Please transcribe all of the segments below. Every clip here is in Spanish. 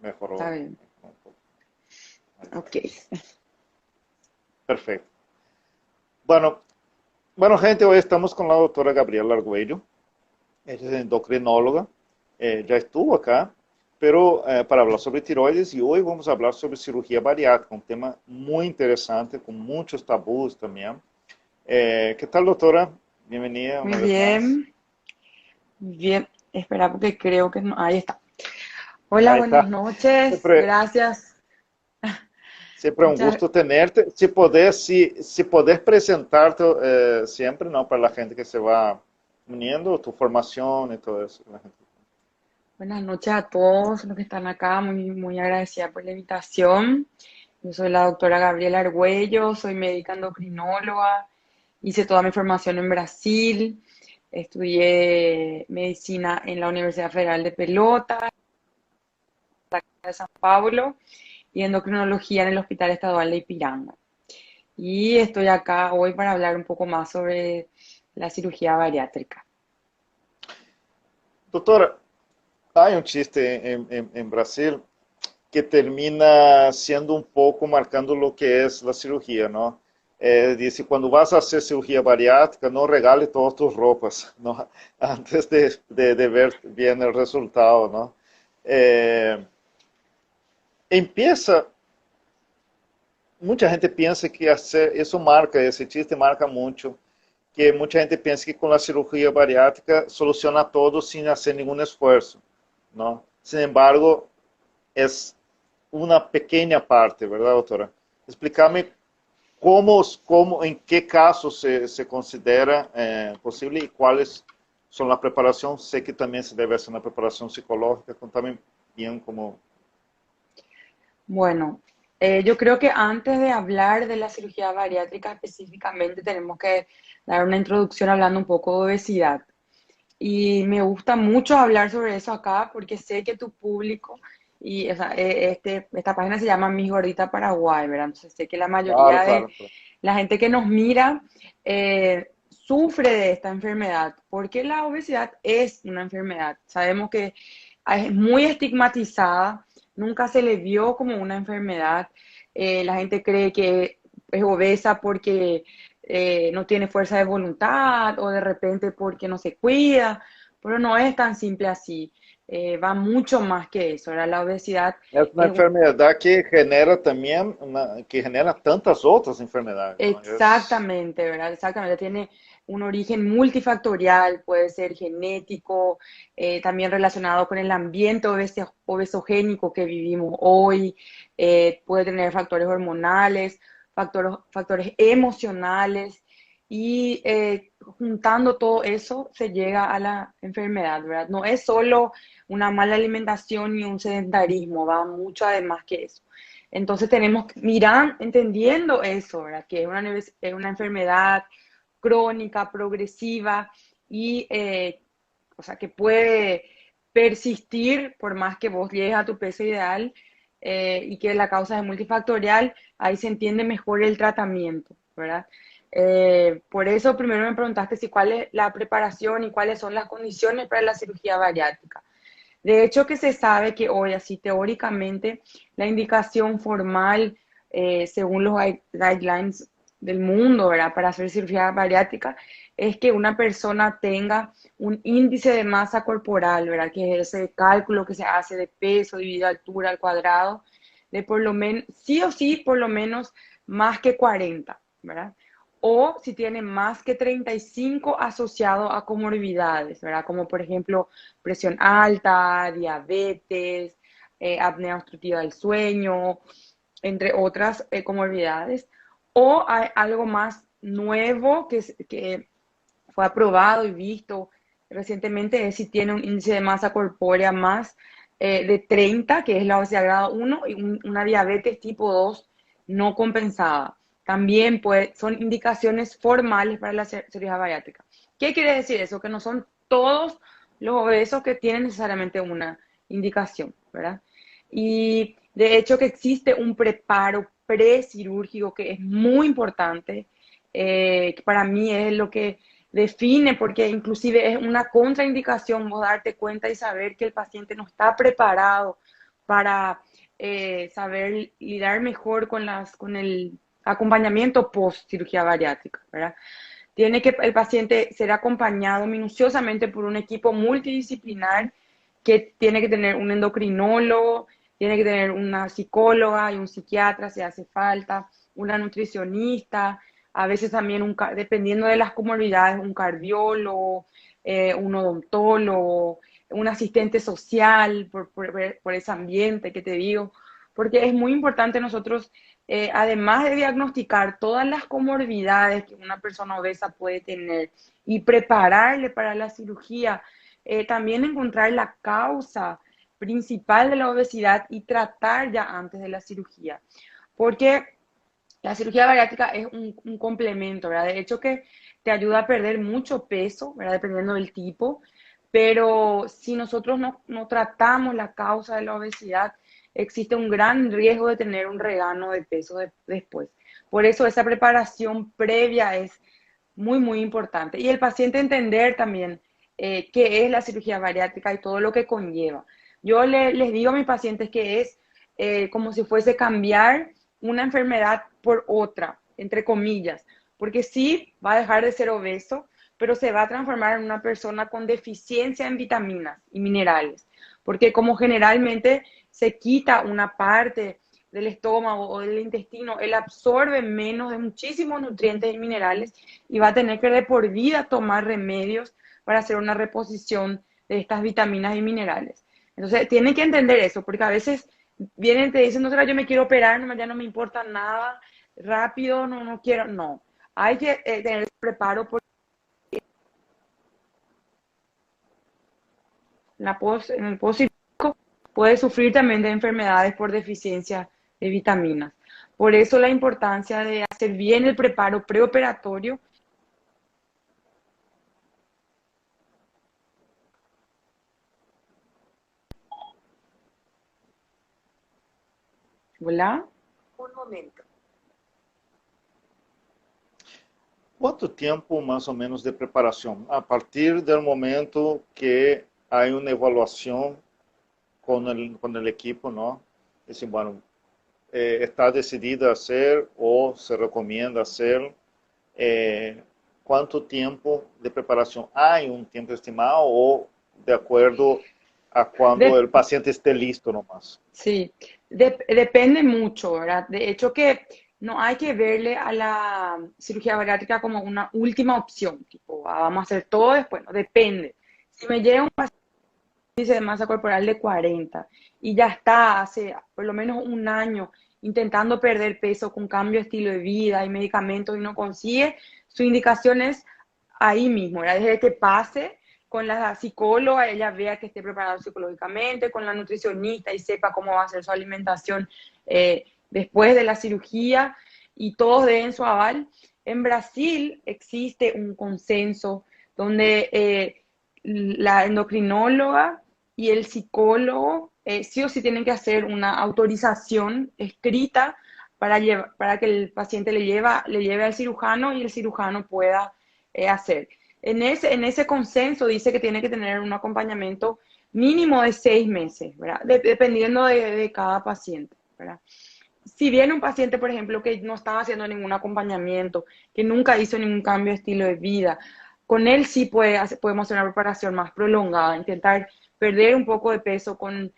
Mejoró. Está bien. Un poco. Ahí está. Ok. Perfecto. Bueno, bueno, gente, hoy estamos con la doctora Gabriela Argüello. Ella es endocrinóloga. Ya estuvo acá, pero para hablar sobre tiroides y hoy vamos a hablar sobre cirugía bariátrica, un tema muy interesante, con muchos tabús también. ¿Qué tal, doctora? Bienvenida Muy una vez más. bien. Muy bien. Espera porque creo que no. Ahí está. Hola, Ahí buenas está. noches. Siempre, Gracias. siempre un Muchas. gusto tenerte. Si podés presentarte siempre, ¿no? Para la gente que se va uniendo, tu formación y todo eso. La gente. Buenas noches a todos los que están acá. Muy, muy agradecida por la invitación. Yo soy la doctora Gabriela Argüello, soy médica endocrinóloga. Hice toda mi formación en Brasil. Estudié medicina en la Universidad Federal de Pelota, de San Pablo, y endocrinología en el Hospital Estadual de Ipiranga. Y estoy acá hoy para hablar un poco más sobre la cirugía bariátrica. Doctora, hay un chiste en Brasil que termina siendo un poco marcando lo que es la cirugía, ¿no? Dice, cuando vas a hacer cirugía bariátrica, no regale todas tus ropas, ¿no? Antes de ver bien el resultado, ¿no? Eh, empieza, mucha gente piensa que hacer, eso marca, ese chiste marca mucho, que mucha gente piensa que con la cirugía bariátrica soluciona todo sin hacer ningún esfuerzo, ¿no? Sin embargo, es una pequeña parte, ¿verdad, doctora? Explícame en qué casos se considera posible y cuáles son la preparación. Sé que también se debe hacer una preparación psicológica. Contame bien cómo. Bueno, yo creo que antes de hablar de la cirugía bariátrica específicamente tenemos que dar una introducción hablando un poco de obesidad. Y me gusta mucho hablar sobre eso acá porque sé que tu público, y o sea, esta página se llama Mis Gordita Paraguay, ¿verdad? Entonces sé que la Claro, mayoría de claro, claro. la gente que nos mira sufre de esta enfermedad, porque la obesidad es una enfermedad. Sabemos que es muy estigmatizada, nunca se le vio como una enfermedad. La gente cree que es obesa porque no tiene fuerza de voluntad o de repente porque no se cuida, pero no es tan simple así. Va mucho más que eso. Ahora, la obesidad Es una es un, enfermedad que genera también, que genera tantas otras enfermedades, ¿no? exactamente, ¿verdad? Exactamente. Tiene un origen multifactorial, puede ser genético, también relacionado con el ambiente obesogénico que vivimos hoy, puede tener factores hormonales, factores emocionales, y juntando todo eso se llega a la enfermedad, ¿verdad? No es solo una mala alimentación ni un sedentarismo, va mucho además que eso. Entonces tenemos que mirar, entendiendo eso, ¿verdad? Que es una enfermedad crónica, progresiva y, o sea, que puede persistir por más que vos llegues a tu peso ideal, y que la causa es multifactorial, ahí se entiende mejor el tratamiento, ¿verdad? Por eso primero me preguntaste si cuál es la preparación y cuáles son las condiciones para la cirugía bariátrica. De hecho, que se sabe que hoy, así teóricamente, la indicación formal, según los guidelines del mundo, ¿verdad? Para hacer cirugía bariátrica, es que una persona tenga un índice de masa corporal, ¿verdad? Que es ese cálculo que se hace de peso dividido altura al cuadrado, de por lo menos, sí o sí, por lo menos más que 40, ¿verdad? O si tiene más que 35 asociado a comorbilidades, ¿verdad? Como por ejemplo presión alta, diabetes, apnea obstructiva del sueño, entre otras comorbilidades. O hay algo más nuevo que fue aprobado y visto recientemente, es si tiene un índice de masa corpórea más de 30, que es la obesidad grado 1, y una diabetes tipo 2 no compensada. También son indicaciones formales para la cirugía bariátrica. ¿Qué quiere decir eso? Que no son todos los obesos que tienen necesariamente una indicación, ¿verdad? Y de hecho que existe un preparo precirúrgico que es muy importante, que para mí es lo que define, porque inclusive es una contraindicación vos darte cuenta y saber que el paciente no está preparado para saber lidiar mejor con el acompañamiento post cirugía bariátrica, ¿verdad? Tiene que el paciente ser acompañado minuciosamente por un equipo multidisciplinar que tiene que tener un endocrinólogo, tiene que tener una psicóloga y un psiquiatra si hace falta, una nutricionista, a veces también, dependiendo de las comorbilidades, un cardiólogo, un odontólogo, un asistente social por ese ambiente que te digo, porque es muy importante nosotros, además de diagnosticar todas las comorbilidades que una persona obesa puede tener y prepararle para la cirugía, también encontrar la causa principal de la obesidad y tratar ya antes de la cirugía. Porque la cirugía bariátrica es un complemento, ¿verdad? De hecho que te ayuda a perder mucho peso, ¿verdad? Dependiendo del tipo, pero si nosotros no tratamos la causa de la obesidad, existe un gran riesgo de tener un regano de peso después. Por eso esa preparación previa es muy, muy importante. Y el paciente entender también qué es la cirugía bariátrica y todo lo que conlleva. Yo les digo a mis pacientes que es como si fuese cambiar una enfermedad por otra, entre comillas, porque sí va a dejar de ser obeso, pero se va a transformar en una persona con deficiencia en vitaminas y minerales, porque como generalmente se quita una parte del estómago o del intestino, él absorbe menos de muchísimos nutrientes y minerales y va a tener que de por vida tomar remedios para hacer una reposición de estas vitaminas y minerales. Entonces, tienen que entender eso, porque a veces vienen y te dicen, no, será, yo me quiero operar, no, ya no me importa nada, rápido, no quiero, no. Hay que tener preparo porque en el post puede sufrir también de enfermedades por deficiencia de vitaminas. Por eso la importancia de hacer bien el preparo preoperatorio. ¿Hola? Un momento. Quanto tempo mais ou menos de preparação? A partir do momento que há uma avaliação com o equipo, não? Assim, bueno, está decidido a hacer ou se recomenda hacer. Quanto tempo de preparação? Há um tempo estimado ou de acordo a quando De, o paciente esté listo nomás? sí, depende mucho, ¿verdad? De hecho que no hay que verle a la cirugía bariátrica como una última opción, tipo, vamos a hacer todo después, no, depende. Si me llega un paciente de masa corporal de 40 y ya está hace por lo menos un año intentando perder peso con cambio de estilo de vida y medicamentos y no consigue, su indicación es ahí mismo, ¿verdad? Desde que pase con la psicóloga, ella vea que esté preparado psicológicamente, con la nutricionista y sepa cómo va a ser su alimentación después de la cirugía y todos den su aval. En Brasil existe un consenso donde la endocrinóloga y el psicólogo sí o sí tienen que hacer una autorización escrita para que el paciente le lleve al cirujano y el cirujano pueda hacer. En ese consenso dice que tiene que tener un acompañamiento mínimo de 6 meses, ¿verdad? Dependiendo de cada paciente, ¿verdad? Si viene un paciente, por ejemplo, que no estaba haciendo ningún acompañamiento, que nunca hizo ningún cambio de estilo de vida, con él sí podemos hacer una preparación más prolongada, intentar perder un poco de peso con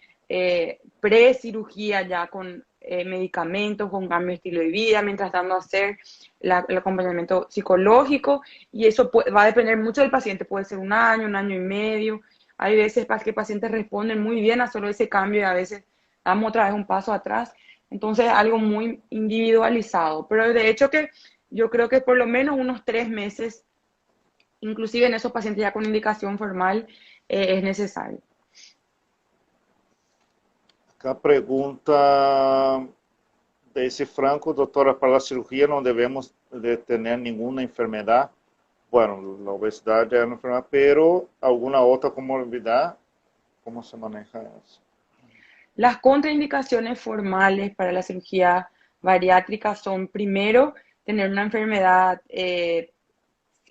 pre-cirugía ya, con medicamentos, con cambio de estilo de vida, mientras dando a hacer el acompañamiento psicológico, y eso va a depender mucho del paciente, puede ser un año y medio. Hay veces que pacientes responden muy bien a solo ese cambio y a veces damos otra vez un paso atrás. Entonces, algo muy individualizado. Pero de hecho que yo creo que por lo menos unos 3 meses, inclusive en esos pacientes ya con indicación formal, es necesario. Acá pregunta dice Franco, doctora, para la cirugía no debemos de tener ninguna enfermedad. Bueno, la obesidad ya es una enfermedad, pero alguna otra comorbilidad, ¿cómo se maneja eso? Las contraindicaciones formales para la cirugía bariátrica son, primero, tener una enfermedad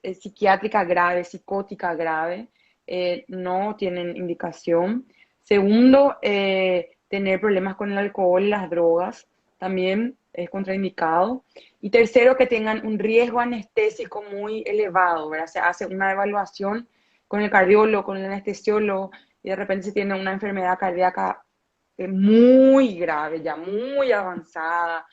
psiquiátrica grave, psicótica grave, no tienen indicación. Segundo, tener problemas con el alcohol y las drogas, también es contraindicado. Y tercero, que tengan un riesgo anestésico muy elevado, ¿verdad? Se hace una evaluación con el cardiólogo, con el anestesiólogo, y de repente se tiene una enfermedad cardíaca muy grave, ya muy avanzada,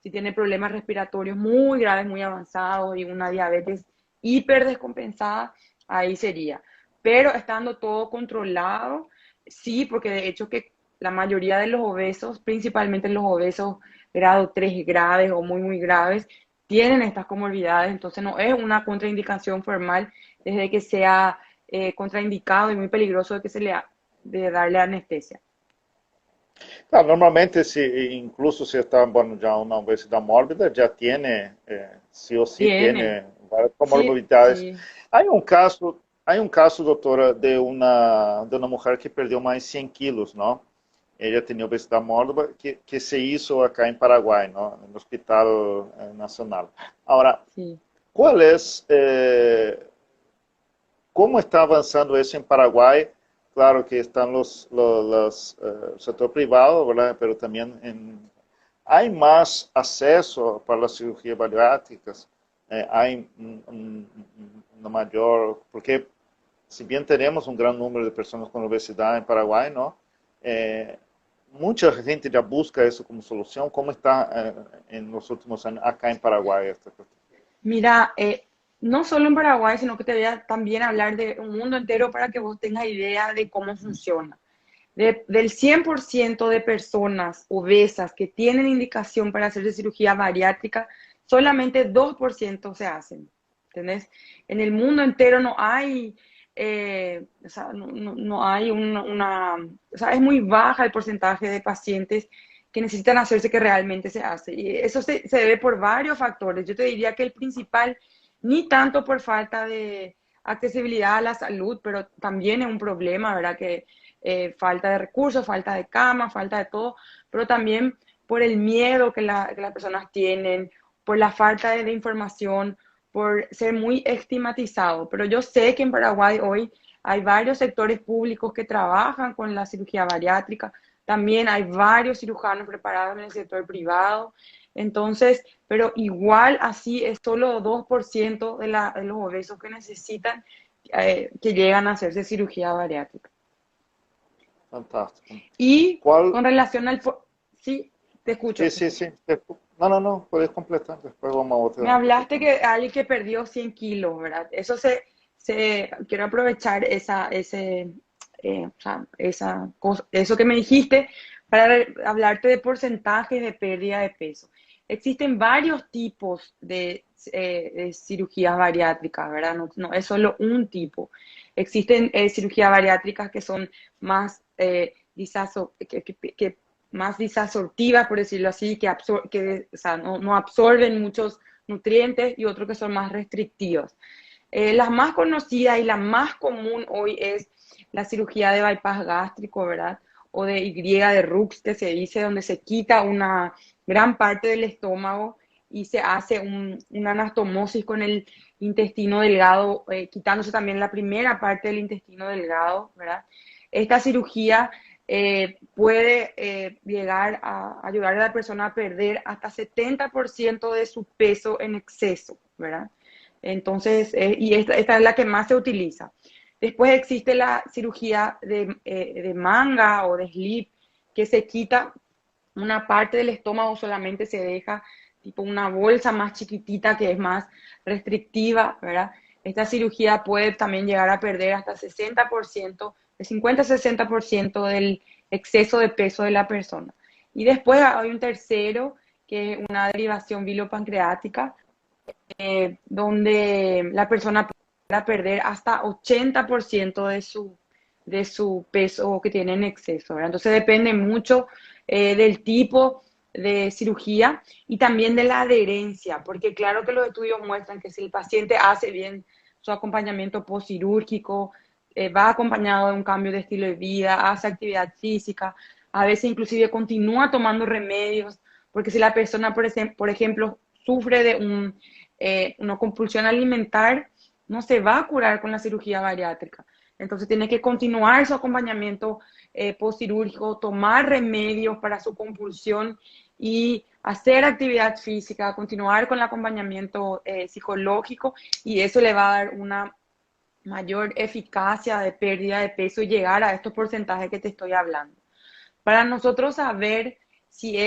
si tiene problemas respiratorios muy graves, muy avanzados y una diabetes hiper descompensada, ahí sería. Pero estando todo controlado, sí, porque de hecho que la mayoría de los obesos, principalmente los obesos grado 3 graves o muy, muy graves, tienen estas comorbilidades, entonces no es una contraindicación formal desde que sea contraindicado y muy peligroso de que se le de darle anestesia. Claro, normalmente, incluso si está, bueno, ya una obesidad mórbida, ya tiene, sí o sí, Tiene, tiene varias sí, comorbilidades. sí, Hay un caso, doctora, de una mujer que perdió más de 100 kilos, ¿no? Ella tenía obesidad mórbida que se hizo acá en Paraguay, ¿no? En el Hospital Nacional. Ahora, sí. ¿cuál es, cómo está avanzando eso en Paraguay? Claro que están el sector privado, ¿verdad? Pero también hay más acceso para las cirugías bariátricas, hay una mayor, porque si bien tenemos un gran número de personas con obesidad en Paraguay, ¿no? Eh, Mucha gente ya busca eso como solución. ¿Cómo está en los últimos años acá en Paraguay esta cuestión? Mira, no solo en Paraguay, sino que te voy a también hablar de un mundo entero para que vos tengas idea de cómo funciona. Del 100% de personas obesas que tienen indicación para hacerse cirugía bariátrica, solamente 2% se hacen. ¿Entendés? En el mundo entero no hay, o sea, no hay o sea, es muy baja el porcentaje de pacientes que necesitan hacerse que realmente se hace. Y eso se debe por varios factores. Yo te diría que el principal, ni tanto por falta de accesibilidad a la salud, pero también es un problema, ¿verdad? Que falta de recursos, falta de cama, falta de todo, pero también por el miedo que las personas tienen, por la falta de información, por ser muy estigmatizado. Pero yo sé que en Paraguay hoy hay varios sectores públicos que trabajan con la cirugía bariátrica, también hay varios cirujanos preparados en el sector privado, entonces, pero igual así es solo 2% de los obesos que necesitan, que llegan a hacerse cirugía bariátrica. Fantástico. Y ¿Cuál? con relación al... Sí, te escucho, Sí, te sí, escucho. sí. No, no, no, puedes completar. Después vamos a Me otro hablaste tema. que alguien que perdió 100 kilos, ¿verdad? Quiero aprovechar o sea, eso que me dijiste para hablarte de porcentajes de pérdida de peso. Existen varios tipos de cirugías bariátricas, ¿verdad? No es solo un tipo. Existen cirugías bariátricas que son más, más disasortivas, por decirlo así, o sea, no absorben muchos nutrientes y otros que son más restrictivos. La más conocida y la más común hoy es la cirugía de bypass gástrico, ¿verdad? O de Y de Rux, que se dice, donde se quita una gran parte del estómago y se hace una anastomosis con el intestino delgado, quitándose también la primera parte del intestino delgado, ¿verdad? Esta cirugía puede llegar a ayudar a la persona a perder hasta 70% de su peso en exceso, ¿verdad? Entonces, esta es la que más se utiliza. Después existe la cirugía de manga o de slip, que se quita una parte del estómago, solamente se deja tipo una bolsa más chiquitita que es más restrictiva, ¿verdad? Esta cirugía puede también llegar a perder hasta 60%, de 50 a 60% del exceso de peso de la persona. Y después hay un tercero, que es una derivación bilopancreática, donde la persona puede perder hasta 80% de su peso que tiene en exceso, ¿verdad? Entonces depende mucho del tipo de cirugía y también de la adherencia, porque claro que los estudios muestran que si el paciente hace bien su acompañamiento postquirúrgico, va acompañado de un cambio de estilo de vida, hace actividad física, a veces inclusive continúa tomando remedios, porque si la persona, por ejemplo, sufre de una compulsión alimentar, no se va a curar con la cirugía bariátrica. Entonces tiene que continuar su acompañamiento postquirúrgico, tomar remedios para su compulsión y hacer actividad física, continuar con el acompañamiento psicológico, y eso le va a dar una mayor eficacia de pérdida de peso y llegar a estos porcentajes que te estoy hablando. Para nosotros saber si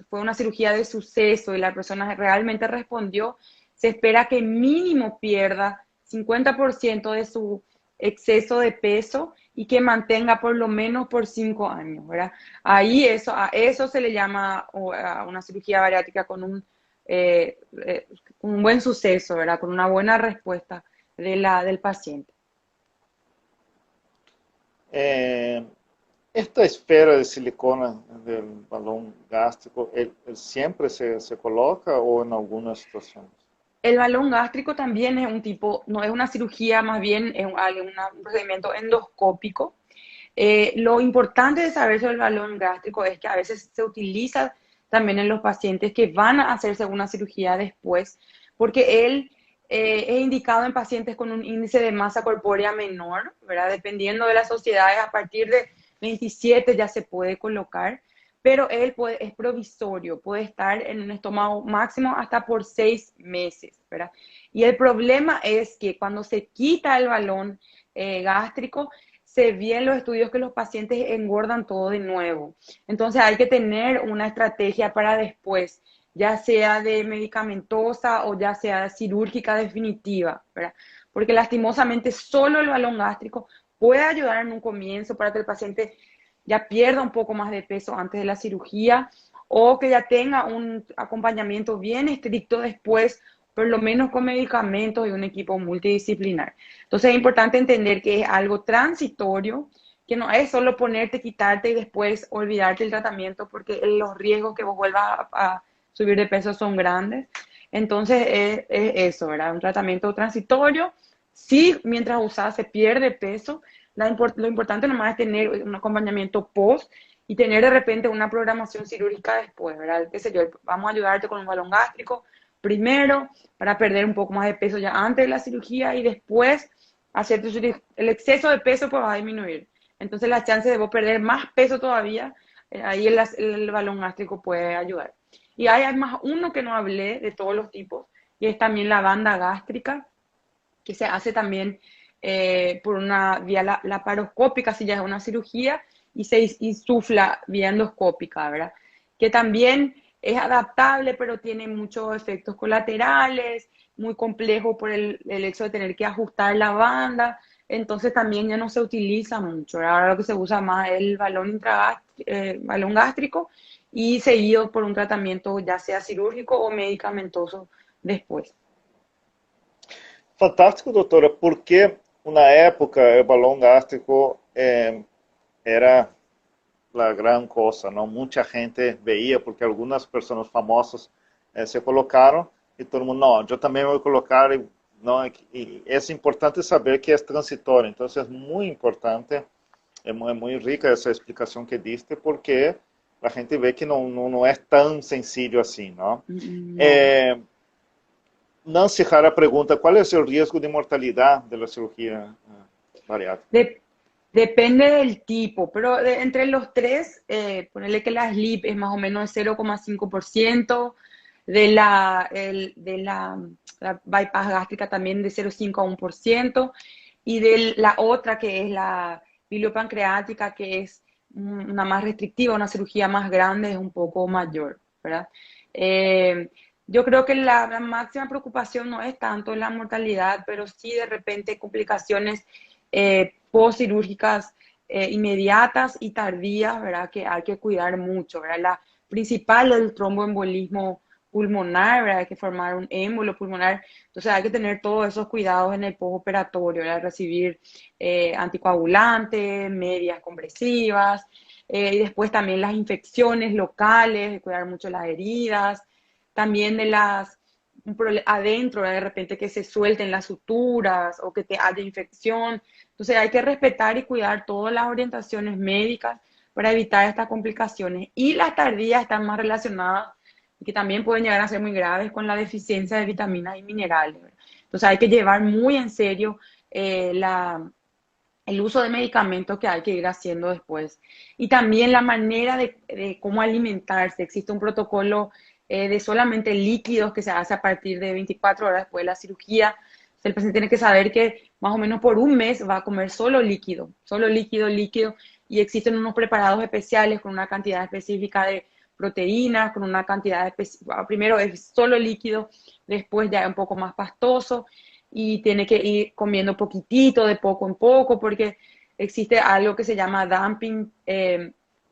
fue una cirugía de suceso y la persona realmente respondió, se espera que mínimo pierda 50% de su exceso de peso y que mantenga por lo menos por 5 años, ¿verdad? A eso se le llama a una cirugía bariátrica con un buen suceso, ¿verdad? Con una buena respuesta del paciente. Esta esfera de silicona del balón gástrico, ¿él siempre se coloca o en algunas situaciones? El balón gástrico también es no es una cirugía, más bien es un procedimiento endoscópico. Lo importante de saber sobre el balón gástrico es que a veces se utiliza también en los pacientes que van a hacerse una cirugía después, porque él es indicado en pacientes con un índice de masa corpórea menor, ¿verdad? Dependiendo de las sociedades, a partir de 27 ya se puede colocar, pero es provisorio, puede estar en un estómago máximo hasta por 6 meses, ¿verdad? Y el problema es que cuando se quita el balón gástrico, se ve en los estudios que los pacientes engordan todo de nuevo. Entonces hay que tener una estrategia para después, ya sea de medicamentosa o ya sea cirúrgica definitiva, ¿verdad? Porque lastimosamente solo el balón gástrico puede ayudar en un comienzo para que el paciente ya pierda un poco más de peso antes de la cirugía o que ya tenga un acompañamiento bien estricto después, por lo menos con medicamentos y un equipo multidisciplinar. Entonces es importante entender que es algo transitorio, que no es solo ponerte, quitarte y después olvidarte el tratamiento, porque los riesgos que vos vuelvas a subir de peso son grandes. Entonces es eso, ¿verdad? Un tratamiento transitorio. Sí, mientras usas se pierde peso. Lo importante nomás es tener un acompañamiento post y tener de repente una programación cirúrgica después, ¿verdad? Qué sé yo, vamos a ayudarte con un balón gástrico primero para perder un poco más de peso ya antes de la cirugía y después hacer el exceso de peso pues va a disminuir. Entonces las chances de vos perder más peso todavía, ahí el balón gástrico puede ayudar. Y hay además uno que no hablé de todos los tipos, y es también la banda gástrica, que se hace también por una vía laparoscópica, si ya es una cirugía, y se insufla vía endoscópica, ¿verdad? Que también es adaptable, pero tiene muchos efectos colaterales, muy complejo por el hecho de tener que ajustar la banda, entonces también ya no se utiliza mucho, ¿verdad? Ahora lo que se usa más es el balón gástrico y seguido por un tratamiento ya sea cirúrgico o medicamentoso después. Fantástico, doutora, porque na época o balão gástrico era a grande coisa, não? Muita gente veia, porque algumas pessoas famosas se colocaram e todo mundo, não, eu também vou colocar, não, e é importante saber que é transitório, então é muito importante, é muito rica essa explicação que diste, porque a gente vê que não é tão sencillo assim, não? No. Nancy Jara pregunta, ¿cuál es el riesgo de mortalidad de la cirugía bariátrica? Depende del tipo, pero entre los tres, ponerle que la SLIP es más o menos 0,5%, la bypass gástrica también de 0,5 a 1%, y de la otra que es la biliopancreática, que es una más restrictiva, una cirugía más grande, es un poco mayor, ¿verdad? Yo creo que la máxima preocupación no es tanto la mortalidad, pero sí de repente complicaciones postquirúrgicas inmediatas y tardías, ¿verdad? Que hay que cuidar mucho, ¿verdad? La principal es el tromboembolismo pulmonar, ¿verdad? Hay que formar un émbolo pulmonar, entonces hay que tener todos esos cuidados en el postoperatorio, ¿verdad? Recibir anticoagulantes, medias compresivas, y después también las infecciones locales, cuidar mucho las heridas, también adentro, de repente que se suelten las suturas o que te haya infección. Entonces hay que respetar y cuidar todas las orientaciones médicas para evitar estas complicaciones. Y las tardías están más relacionadas, que también pueden llegar a ser muy graves, con la deficiencia de vitaminas y minerales, ¿verdad? Entonces hay que llevar muy en serio el uso de medicamentos que hay que ir haciendo después. Y también la manera de cómo alimentarse. Existe un protocolo de solamente líquidos que se hace a partir de 24 horas después de la cirugía. El paciente tiene que saber que más o menos por un mes va a comer solo líquido, líquido. Y existen unos preparados especiales con una cantidad específica de proteínas, con una cantidad específica. Primero es solo líquido, después ya es un poco más pastoso y tiene que ir comiendo poquitito, de poco en poco, porque existe algo que se llama dumping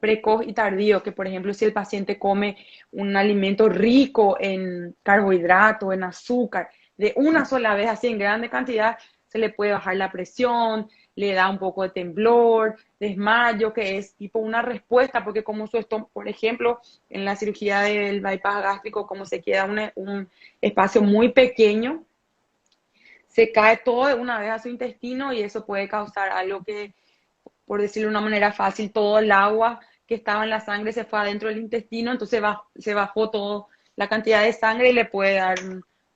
precoz y tardío, que por ejemplo si el paciente come un alimento rico en carbohidrato, en azúcar, de una sola vez, así en grande cantidad, se le puede bajar la presión, le da un poco de temblor, desmayo, que es tipo una respuesta, porque como su estómago, por ejemplo, en la cirugía del bypass gástrico, como se queda un espacio muy pequeño, se cae todo de una vez a su intestino y eso puede causar algo que, por decirlo de una manera fácil, todo el agua que estaba en la sangre se fue adentro del intestino, entonces se bajó toda la cantidad de sangre y le puede dar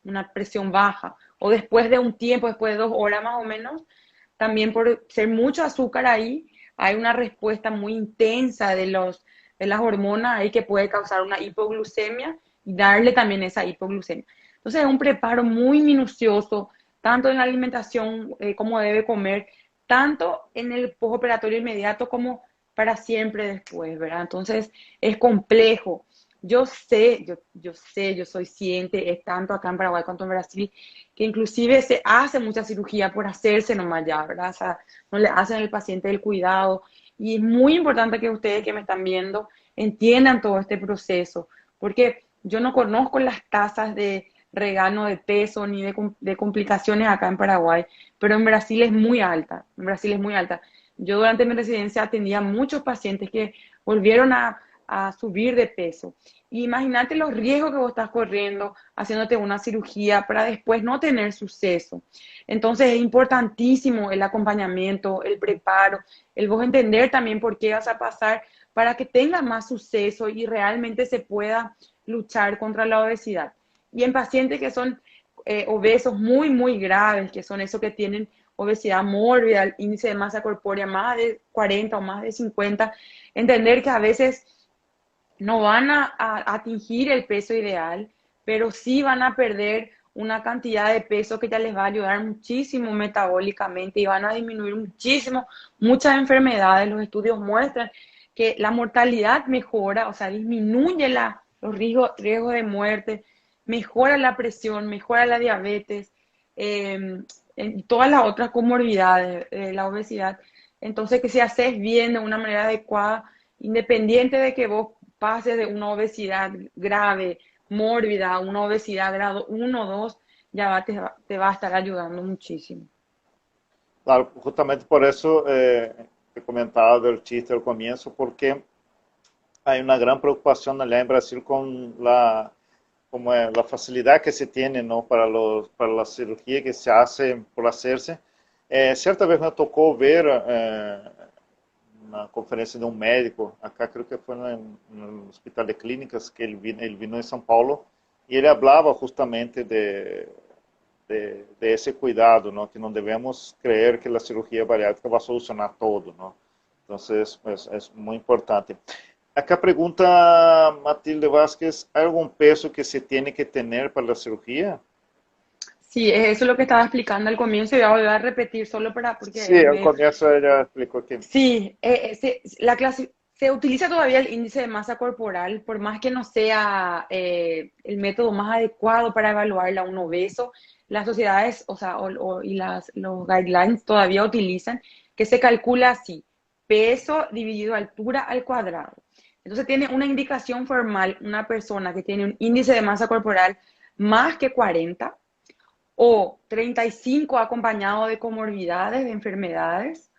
una presión baja. O después de un tiempo, después de 2 horas más o menos, también por ser mucho azúcar ahí, hay una respuesta muy intensa de las hormonas ahí que puede causar una hipoglucemia y darle también esa hipoglucemia. Entonces es un preparo muy minucioso, tanto en la alimentación, como debe comer, tanto en el postoperatorio inmediato como para siempre después, ¿verdad? Entonces es complejo. Yo soy ciente, es tanto acá en Paraguay cuanto en Brasil, que inclusive se hace mucha cirugía por hacerse nomás ya, ¿verdad? O sea, no le hacen al paciente el cuidado. Y es muy importante que ustedes que me están viendo entiendan todo este proceso, porque yo no conozco las tasas de regalo de peso ni de complicaciones acá en Paraguay, pero en Brasil es muy alta, en Brasil es muy alta. Yo durante mi residencia atendía a muchos pacientes que volvieron a subir de peso. Y imagínate los riesgos que vos estás corriendo haciéndote una cirugía para después no tener suceso. Entonces es importantísimo el acompañamiento, el preparo, el vos entender también por qué vas a pasar para que tengas más suceso y realmente se pueda luchar contra la obesidad. Y en pacientes que son obesos muy, muy graves, que son esos que tienen obesidad mórbida, el índice de masa corpórea más de 40 o más de 50, entender que a veces no van a atingir el peso ideal, pero sí van a perder una cantidad de peso que ya les va a ayudar muchísimo metabólicamente y van a disminuir muchísimo muchas enfermedades. Los estudios muestran que la mortalidad mejora, o sea, disminuye los riesgos de muerte, mejora la presión, mejora la diabetes, y todas las otras comorbilidades de la obesidad. Entonces, que si haces bien de una manera adecuada, independiente de que vos pases de una obesidad grave, mórbida, a una obesidad grado 1 o 2, te va a estar ayudando muchísimo. Claro, justamente por eso he comentado del chiste al comienzo, porque hay una gran preocupación allá en Brasil con como la facilidad que se tiene, ¿no? Para la cirugía que se hace por hacerse. Cierta vez me tocó ver una conferencia de un médico, acá creo que fue en el Hospital de Clínicas, que él vino en São Paulo, y él hablaba justamente de ese cuidado, ¿no? Que no debemos creer que la cirugía bariátrica va a solucionar todo, ¿no? Entonces, pues, es muy importante. Acá pregunta Matilde Vázquez, ¿hay algún peso que se tiene que tener para la cirugía? Sí, eso es lo que estaba explicando al comienzo y voy a volver a repetir solo Sí, porque al comienzo ella explicó que sí, se utiliza todavía el índice de masa corporal, por más que no sea el método más adecuado para evaluar a un obeso, las sociedades, o sea, los guidelines todavía utilizan que se calcula así, peso dividido altura al cuadrado. Entonces tiene una indicación formal, una persona que tiene un índice de masa corporal más que 40 o 35 acompañado de comorbidades, de enfermedades,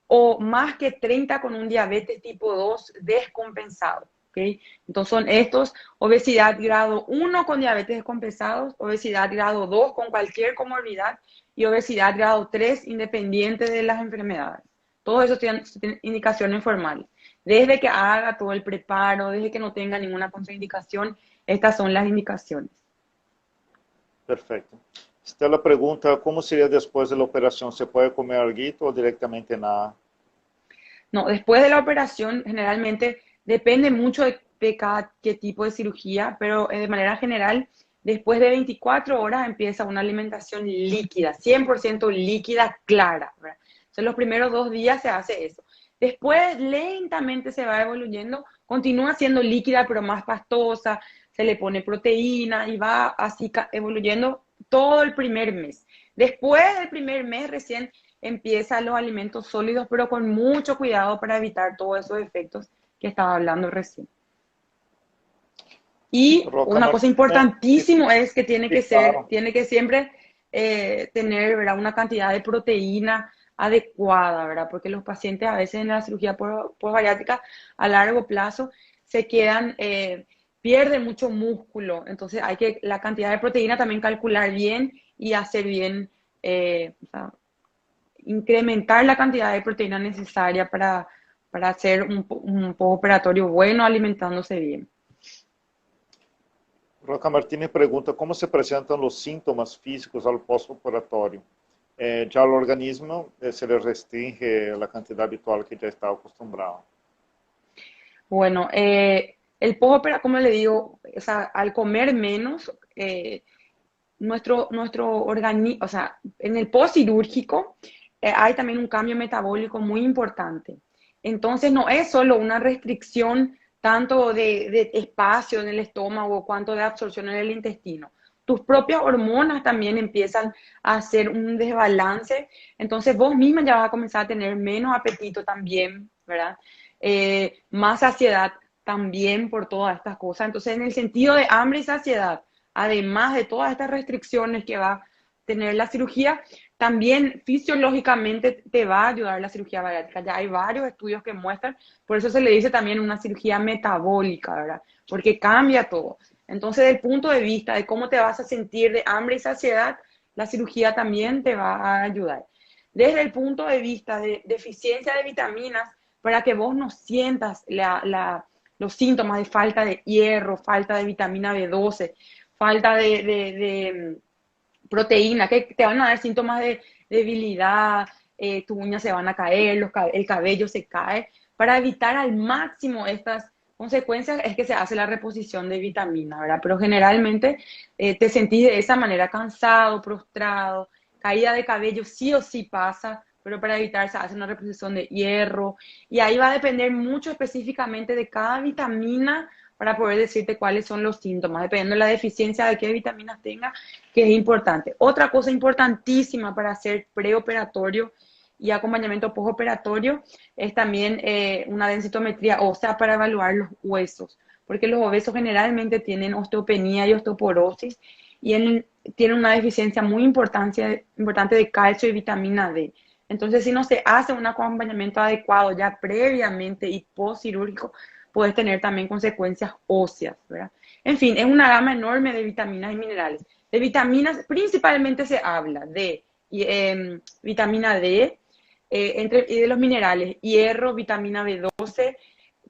o más que 30 con un diabetes tipo 2 descompensado. ¿Okay? Entonces son estos: obesidad grado 1 con diabetes descompensados, obesidad grado 2 con cualquier comorbilidad y obesidad grado 3 independiente de las enfermedades. Todo eso tienen indicaciones formales. Desde que haga todo el preparo, desde que no tenga ninguna contraindicación, estas son las indicaciones. perfecto. Stella pregunta, ¿cómo sería después de la operación? ¿Se puede comer algo o directamente nada? No, después de la operación, generalmente depende mucho de cada qué tipo de cirugía, pero de manera general, después de 24 horas empieza una alimentación líquida, 100% líquida, clara, ¿verdad? Entonces, los primeros 2 días se hace eso. Después, lentamente se va evoluyendo, continúa siendo líquida, pero más pastosa, se le pone proteína y va así evoluyendo todo el primer mes. Después del primer mes, recién empiezan los alimentos sólidos, pero con mucho cuidado para evitar todos esos efectos que estaba hablando recién. Y Roca una cosa Martínez, sí, importantísima es que tiene sí, que ser, claro. tiene que siempre tener, ¿verdad?, una cantidad de proteína adecuada, ¿verdad? Porque los pacientes a veces en la cirugía postbariátrica a largo plazo se quedan, pierden mucho músculo, entonces hay que la cantidad de proteína también calcular bien y hacer bien, o sea, incrementar la cantidad de proteína necesaria para hacer un postoperatorio bueno, alimentándose bien. Roca Martínez pregunta, ¿cómo se presentan los síntomas físicos al postoperatorio? Ya al organismo se le restringe la cantidad habitual que ya está acostumbrado. Bueno, el postoperatorio, como le digo, o sea, al comer menos, nuestro organismo, o sea, en el postquirúrgico hay también un cambio metabólico muy importante. Entonces, no es solo una restricción tanto de espacio en el estómago cuanto de absorción en el intestino. Tus propias hormonas también empiezan a hacer un desbalance. Entonces, vos misma ya vas a comenzar a tener menos apetito también, ¿verdad? Más saciedad también por todas estas cosas. Entonces, en el sentido de hambre y saciedad, además de todas estas restricciones que va a tener la cirugía, también fisiológicamente te va a ayudar la cirugía bariátrica. Ya hay varios estudios que muestran, por eso se le dice también una cirugía metabólica, ¿verdad? Porque cambia todo. Entonces, desde el punto de vista de cómo te vas a sentir de hambre y saciedad, la cirugía también te va a ayudar. Desde el punto de vista de deficiencia de vitaminas, para que vos no sientas los síntomas de falta de hierro, falta de vitamina B12, falta de proteína, que te van a dar síntomas de debilidad, tus uñas se van a caer, el cabello se cae. Para evitar al máximo estas consecuencias es que se hace la reposición de vitamina, ¿verdad? Pero generalmente te sentís de esa manera cansado, prostrado, caída de cabello sí o sí pasa, pero para evitar se hace una reposición de hierro y ahí va a depender mucho específicamente de cada vitamina para poder decirte cuáles son los síntomas, dependiendo de la deficiencia de qué vitaminas tenga, que es importante. Otra cosa importantísima para hacer preoperatorio y acompañamiento postoperatorio es también una densitometría ósea para evaluar los huesos, porque los obesos generalmente tienen osteopenia y osteoporosis y tienen una deficiencia muy importante de calcio y vitamina D. Entonces, si no se hace un acompañamiento adecuado ya previamente y postquirúrgico, puedes tener también consecuencias óseas, ¿verdad? En fin, es una gama enorme de vitaminas y minerales. De vitaminas, principalmente se habla de vitamina D, y de los minerales, hierro, vitamina B12,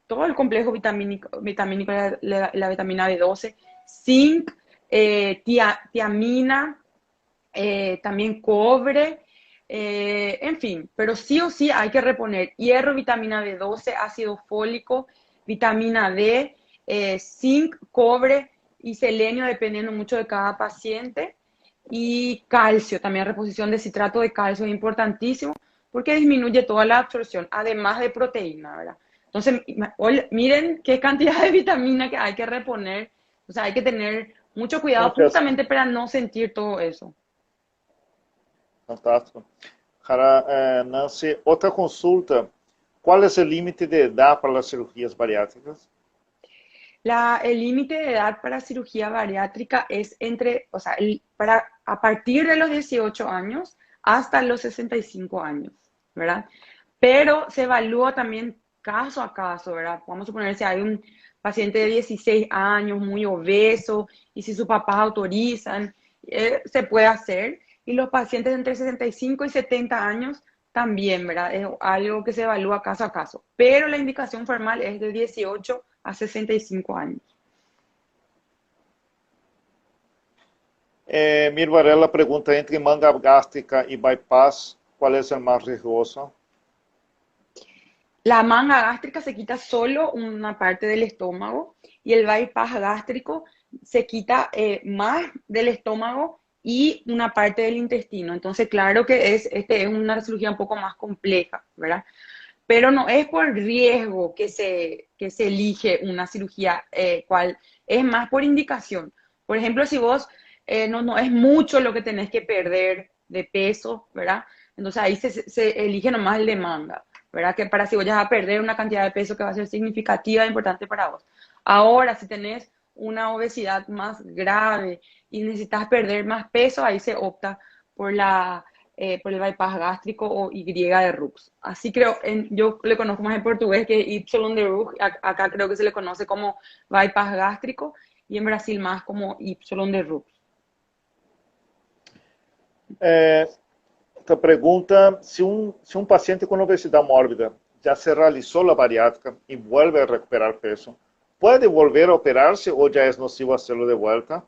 todo el complejo vitamínico la vitamina B12, zinc, tiamina, también cobre, en fin, pero sí o sí hay que reponer hierro, vitamina B12, ácido fólico, vitamina D, zinc, cobre y selenio, dependiendo mucho de cada paciente. Y calcio, también reposición de citrato de calcio es importantísimo porque disminuye toda la absorción, además de proteína, ¿verdad? Entonces, miren qué cantidad de vitamina que hay que reponer. O sea, hay que tener mucho cuidado Muchas, justamente para no sentir todo eso. fantástico. Nancy, otra consulta. ¿Cuál es el límite de edad para las cirugías bariátricas? El límite de edad para cirugía bariátrica es o sea, a partir de los 18 años hasta los 65 años, ¿verdad? Pero se evalúa también caso a caso, ¿verdad? Vamos a suponer si hay un paciente de 16 años muy obeso y si sus papás autorizan, se puede hacer. Y los pacientes entre 65 y 70 años también, ¿verdad? Es algo que se evalúa caso a caso. Pero la indicación formal es de 18 a 65 años. Mir Varela pregunta, entre manga gástrica y bypass, ¿cuál es el más riesgoso? La manga gástrica se quita solo una parte del estómago y el bypass gástrico se quita más del estómago y una parte del intestino. Entonces, claro que este es una cirugía un poco más compleja, ¿verdad? Pero no es por riesgo que se elige una cirugía, cual es más por indicación. Por ejemplo, si vos no es mucho lo que tenés que perder de peso, ¿verdad? Entonces ahí se elige nomás el de manga, ¿verdad? Que para si vos vas a perder una cantidad de peso que va a ser significativa e importante para vos. Ahora, si tenés una obesidad más grave y necesitas perder más peso, ahí se opta por por el bypass gástrico o Y de Rux. Así creo, yo le conozco más en portugués que Y de Rux, acá creo que se le conoce como bypass gástrico y en Brasil más como Y de Rux. É, esta pregunta, se un paciente con obesidad mórbida ya se realizó la bariátrica y vuelve a recuperar peso, ¿puede volver a operarse o ya es nocivo hacerlo de vuelta?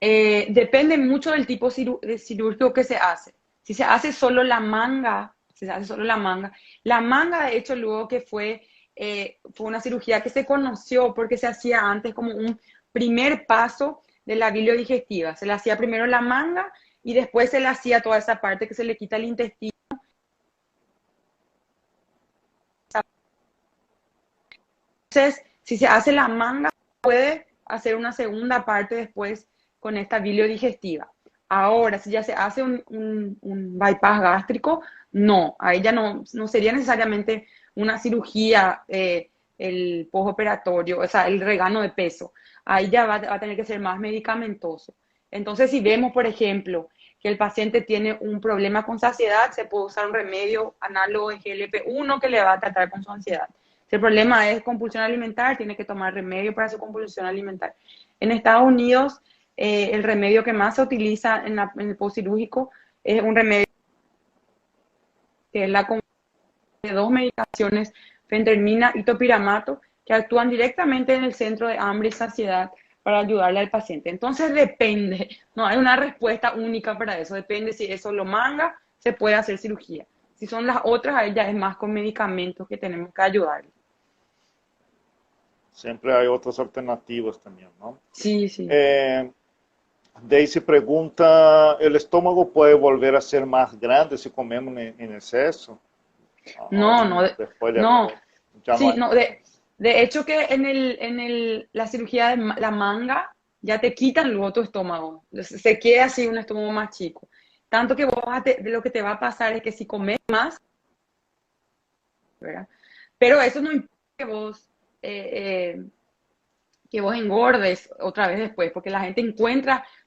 Depende mucho del tipo de cirúrgico que se hace. Si se hace solo la manga, si se hace solo la manga de hecho luego que fue una cirugía que se conoció porque se hacía antes como un primer paso de la biliodigestiva. Se le hacía primero la manga y después se le hacía toda esa parte que se le quita el intestino. Entonces, si se hace la manga, puede hacer una segunda parte después con esta biliodigestiva. Ahora, si ya se hace un bypass gástrico, no, ahí ya no sería necesariamente una cirugía, el postoperatorio, o sea, el regano de peso. Ahí ya va a tener que ser más medicamentoso. Entonces, si vemos, por ejemplo, que el paciente tiene un problema con saciedad, se puede usar un remedio análogo de GLP-1 que le va a tratar con su ansiedad. Si el problema es compulsión alimentar, tiene que tomar remedio para su compulsión alimentar. En Estados Unidos, el remedio que más se utiliza en el postquirúrgico es un remedio que es la combinación de dos medicaciones, fentermina y topiramato, que actúan directamente en el centro de hambre y saciedad para ayudarle al paciente. Entonces depende, no hay una respuesta única para eso, depende si es solo manga, se puede hacer cirugía. Si son las otras, ahí ya es más con medicamentos que tenemos que ayudarle. Siempre hay otras alternativas también, ¿no? Sí, sí. Eh, Daisy pregunta, ¿el estómago puede volver a ser más grande si comemos en exceso? No, no, Aún después de no, haber, ya no sí, hay. no, de hecho que la cirugía de la manga ya te quitan luego tu estómago, se queda así un estómago más chico. Tanto que lo que te va a pasar es que si comes más, ¿verdad? Pero eso no implica eh, eh, que vos engordes otra vez después, porque la gente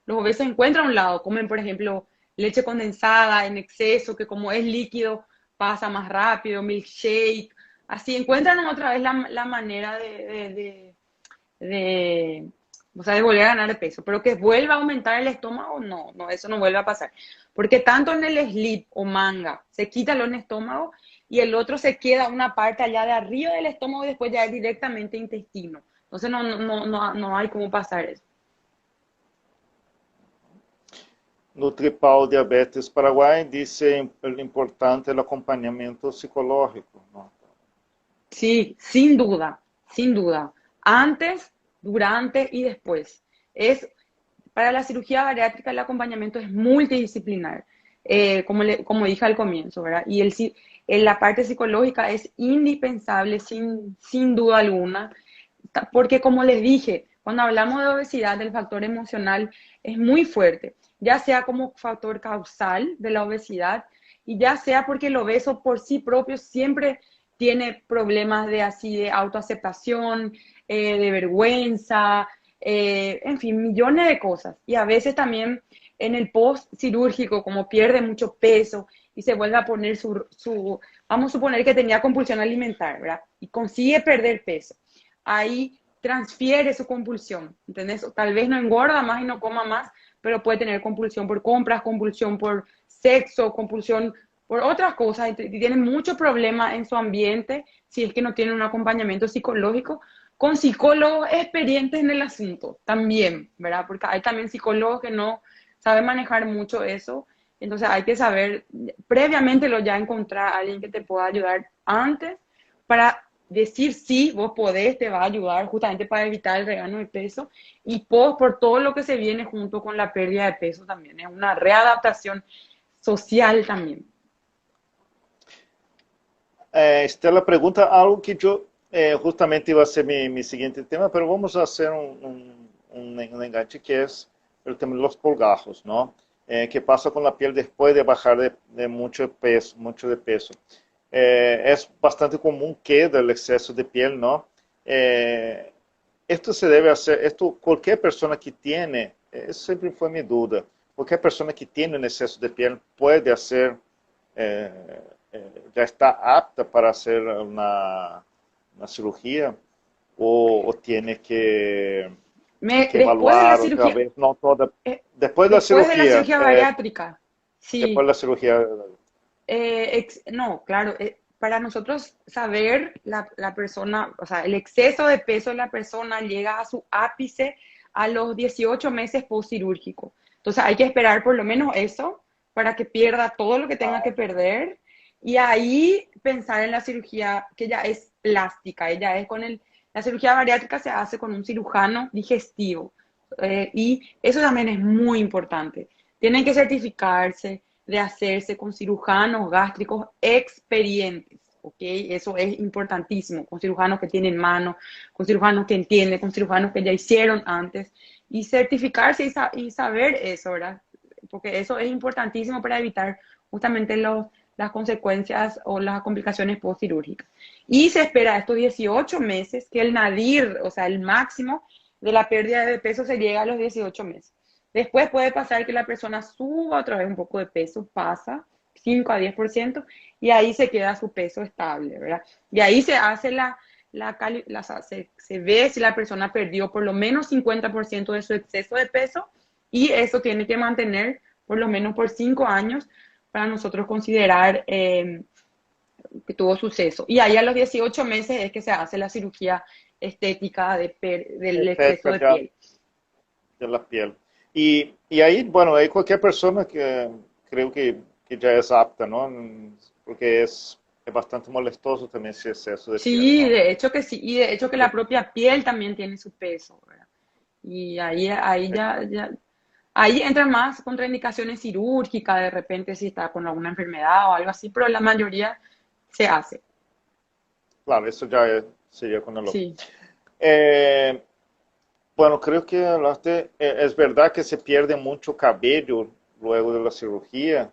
los obesos encuentran un lado, comen, por ejemplo, leche condensada en exceso, que como es líquido, pasa más rápido, milkshake, así encuentran otra vez la manera de, o sea, de volver a ganar peso, pero que vuelva a aumentar el estómago, no, eso no vuelve a pasar, porque tanto en el slip o manga se quita el estómago y el otro se queda una parte allá de arriba del estómago y después ya es directamente intestino. Entonces no hay cómo pasar eso. Nutripal Diabetes Paraguay dice lo importante el acompañamiento psicológico, ¿no? Sí, sin duda, sin duda. Antes, durante y después. Para la cirugía bariátrica el acompañamiento es multidisciplinar, como dije al comienzo, ¿verdad? Y la parte psicológica es indispensable sin duda alguna, porque como les dije, cuando hablamos de obesidad, el factor emocional es muy fuerte, ya sea como factor causal de la obesidad y ya sea porque el obeso por sí propio siempre tiene problemas de autoaceptación, de vergüenza, en fin, millones de cosas. Y a veces también en el post cirúrgico, como pierde mucho peso y se vuelve a poner vamos a suponer que tenía compulsión alimentar, ¿verdad? Y consigue perder peso. Ahí transfiere su compulsión, ¿entendés? Tal vez no engorda más y no coma más, pero puede tener compulsión por compras, compulsión por sexo, compulsión por otras cosas y tiene mucho problema en su ambiente si es que no tiene un acompañamiento psicológico con psicólogos experientes en el asunto también, ¿verdad? Porque hay también psicólogos que no saben manejar mucho eso, entonces hay que saber previamente lo ya encontrar a alguien que te pueda ayudar antes para decir sí, vos podés, te va a ayudar justamente para evitar el regalo de peso y post por todo lo que se viene junto con la pérdida de peso también, es una readaptación social también. Estela pergunta algo que yo justamente iba a ser mi siguiente tema, pero vamos a hacer un enganche que es el tema de los colgajos, ¿no? ¿Qué pasa con la piel después de bajar de mucho peso, mucho de peso? Es bastante común que del exceso de piel, ¿no? Esto se debe hacer, esto cualquier persona que tiene, eso siempre fue mi duda, cualquier persona que tiene un exceso de piel puede hacer eh, ya está apta para hacer una cirugía o tiene que Después de la evaluar otra cirugía, vez, no toda, después de la cirugía bariátrica, después sí. de la cirugía, No, claro, para nosotros saber la persona, o sea, el exceso de peso de la persona llega a su ápice a los 18 meses postquirúrgico. Entonces hay que esperar por lo menos eso para que pierda todo lo que tenga que perder y ahí pensar en la cirugía que ya es plástica, ella es la cirugía bariátrica se hace con un cirujano digestivo y eso también es muy importante. Tienen que certificarse de hacerse con cirujanos gástricos experientes, ¿ok? Eso es importantísimo, con cirujanos que tienen mano, con cirujanos que entienden, con cirujanos que ya hicieron antes, y certificarse y saber eso, ¿verdad? Porque eso es importantísimo para evitar justamente las consecuencias o las complicaciones postquirúrgicas. Y se espera estos 18 meses que el nadir, o sea, el máximo de la pérdida de peso se llega a los 18 meses. Después puede pasar que la persona suba otra vez un poco de peso, pasa 5 a 10%, y ahí se queda su peso estable, ¿verdad? Y ahí se hace se ve si la persona perdió por lo menos 50% de su exceso de peso y eso tiene que mantener por lo menos por 5 años para nosotros considerar que tuvo suceso. Y ahí a los 18 meses es que se hace la cirugía estética del exceso estética de piel. de la piel. Y ahí, bueno, hay cualquier persona que creo que ya es apta, ¿no? Porque es bastante molestoso también ese exceso de piel, Sí, ¿no? de hecho que sí, y de hecho que la propia piel también tiene su peso, ¿verdad? Y ahí ahí entran más contraindicaciones quirúrgicas, de repente si está con alguna enfermedad o algo así, pero la mayoría se hace. Claro, eso sería con el otro. Sí. Eh, bueno, creo que hablaste, es verdad que se pierde mucho cabello luego de la cirugía,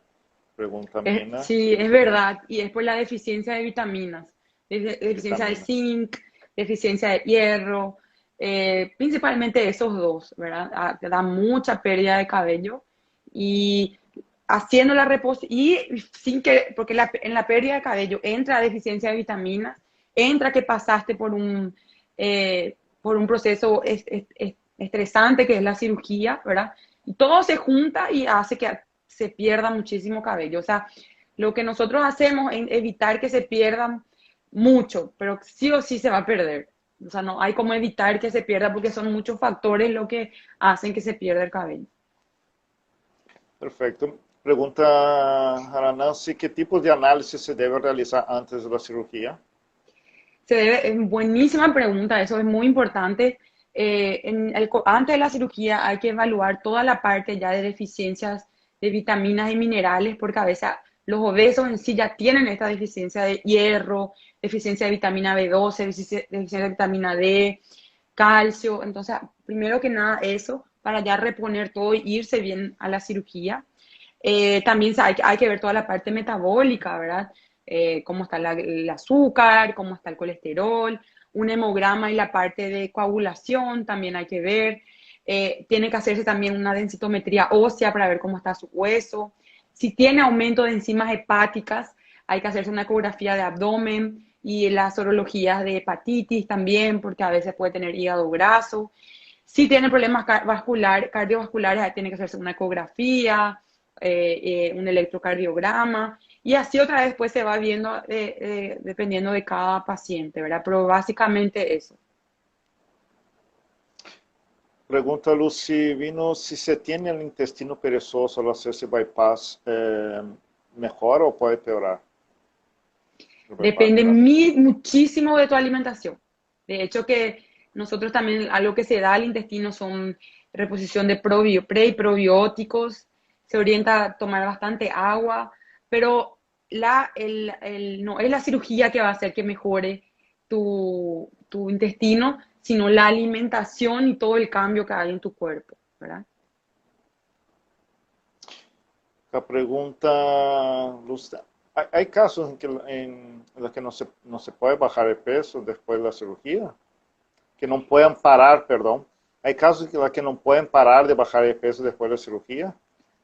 pregunta Mina, Sí, es verdad, y es por la deficiencia de vitaminas, deficiencia de vitamina. zinc, deficiencia de hierro, principalmente esos dos, ¿verdad? Da mucha pérdida de cabello y haciendo la reposición, y sin que, porque en la pérdida de cabello entra deficiencia de vitaminas, entra que pasaste por un proceso estresante que es la cirugía, ¿verdad? Y todo se junta y hace que se pierda muchísimo cabello. O sea, lo que nosotros hacemos es evitar que se pierdan mucho, pero sí o sí se va a perder. O sea, no hay como evitar que se pierda porque son muchos factores lo que hacen que se pierda el cabello. Perfecto. Pregunta a Nancy, ¿qué tipos de análisis se debe realizar antes de la cirugía? Es buenísima pregunta, eso es muy importante. Antes de la cirugía hay que evaluar toda la parte ya de deficiencias de vitaminas y minerales, porque a veces los obesos en sí ya tienen esta deficiencia de hierro, deficiencia de vitamina B12, deficiencia de vitamina D, calcio. Entonces, primero que nada eso, para ya reponer todo y irse bien a la cirugía. También hay que ver toda la parte metabólica, ¿verdad? Cómo está el azúcar, cómo está el colesterol, un hemograma y la parte de coagulación también hay que ver. Tiene que hacerse también una densitometría ósea para ver cómo está su hueso. Si tiene aumento de enzimas hepáticas, hay que hacerse una ecografía de abdomen y las sorologías de hepatitis también, porque a veces puede tener hígado graso. Si tiene problemas cardiovasculares, tiene que hacerse una ecografía, un electrocardiograma, y así otra vez pues se va viendo dependiendo de cada paciente, ¿verdad? Pero básicamente eso. Pregunta Lucy Vino, si se tiene el intestino perezoso al hacerse bypass, ¿mejora o puede empeorar el bypass Depende gástrico? muchísimo de tu alimentación. De hecho, que nosotros también, algo que se da al intestino son reposición de pre y probióticos, se orienta a tomar bastante agua, pero no es la cirugía que va a hacer que mejore tu intestino, sino la alimentación y todo el cambio que hay en tu cuerpo, ¿verdad? La pregunta, Luz, ¿hay casos en los que no se puede bajar de peso después de la cirugía? Que no puedan parar, perdón. ¿Hay casos en los que no pueden parar de bajar de peso después de la cirugía?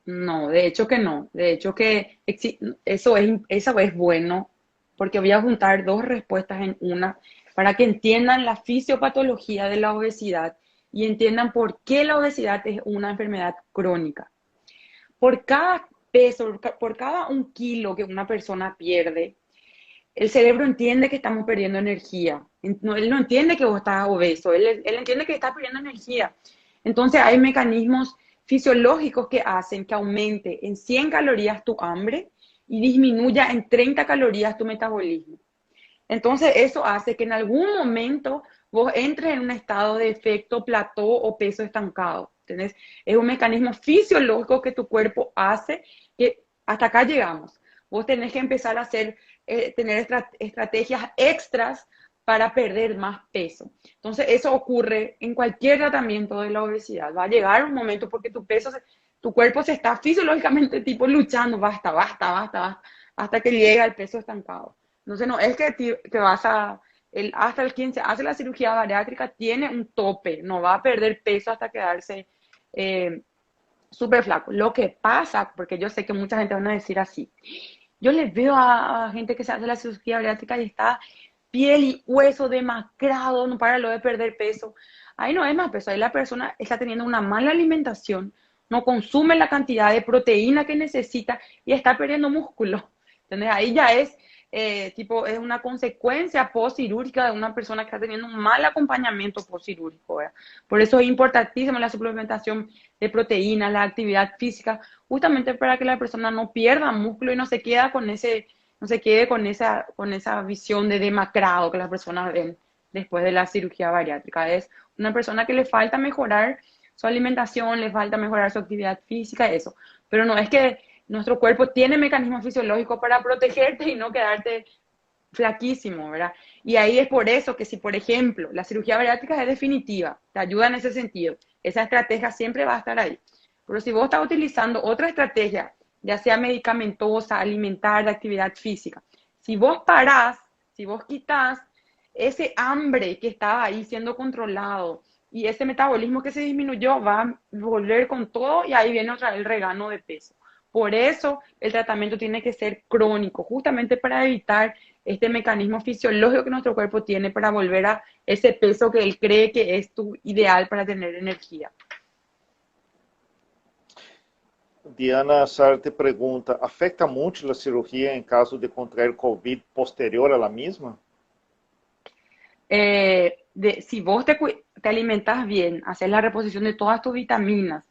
No, de hecho que no. De hecho que eso es bueno, porque voy a juntar dos respuestas en una para que entiendan la fisiopatología de la obesidad y entiendan por qué la obesidad es una enfermedad crónica. Por cada peso, por cada 1 kilo que una persona pierde, el cerebro entiende que estamos perdiendo energía. Él no entiende que vos estás obeso, él entiende que estás perdiendo energía. Entonces hay mecanismos fisiológicos que hacen que aumente en 100 calorías tu hambre y disminuya en 30 calorías tu metabolismo. Entonces eso hace que en algún momento vos entres en un estado de efecto plató o peso estancado. ¿Entendés? Es un mecanismo fisiológico que tu cuerpo hace que hasta acá llegamos. Vos tenés que empezar a tener estrategias extras para perder más peso. Entonces eso ocurre en cualquier tratamiento de la obesidad. Va a llegar un momento porque tu cuerpo se está fisiológicamente tipo luchando, basta, basta, basta, basta, hasta que llega al peso estancado. Entonces, no es que te vas hasta el 15 hace la cirugía bariátrica, tiene un tope, no va a perder peso hasta quedarse eh, súper flaco. Lo que pasa, porque yo sé que mucha gente van a decir así, yo les veo a gente que se hace la cirugía bariátrica y está piel y hueso demacrado, no para lo de perder peso. Ahí no es más peso, ahí la persona está teniendo una mala alimentación, no consume la cantidad de proteína que necesita y está perdiendo músculo. Entonces ahí ya es una consecuencia postquirúrgica de una persona que está teniendo un mal acompañamiento postquirúrgico. Por eso es importantísima la suplementación de proteínas, la actividad física, justamente para que la persona no pierda músculo y no se quede con esa visión de demacrado que las personas ven después de la cirugía bariátrica. Es una persona que le falta mejorar su alimentación, le falta mejorar su actividad física, eso. Pero no es que nuestro cuerpo tiene mecanismos fisiológicos para protegerte y no quedarte flaquísimo, ¿verdad? Y ahí es por eso que si, por ejemplo, la cirugía bariátrica es definitiva, te ayuda en ese sentido, esa estrategia siempre va a estar ahí. Pero si vos estás utilizando otra estrategia, ya sea medicamentosa, alimentar, de actividad física, si vos parás, si vos quitas ese hambre que estaba ahí siendo controlado y ese metabolismo que se disminuyó, va a volver con todo y ahí viene otra vez el regano de peso. Por eso el tratamiento tiene que ser crónico, justamente para evitar este mecanismo fisiológico que nuestro cuerpo tiene para volver a ese peso que él cree que es tu ideal para tener energía. Diana Sarte pregunta, ¿afecta mucho la cirugía en caso de contraer COVID posterior a la misma? Si vos te alimentas bien, haces la reposición de todas tus vitaminas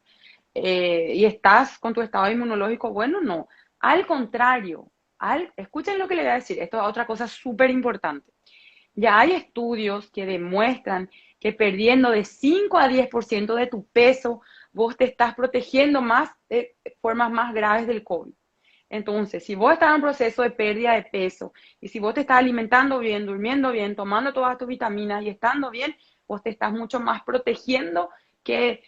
y estás con tu estado inmunológico bueno, no. Al contrario, escuchen lo que le voy a decir, esto es otra cosa súper importante. Ya hay estudios que demuestran que perdiendo de 5 a 10% de tu peso, vos te estás protegiendo más de formas más graves del COVID. Entonces, si vos estás en un proceso de pérdida de peso y si vos te estás alimentando bien, durmiendo bien, tomando todas tus vitaminas y estando bien, vos te estás mucho más protegiendo que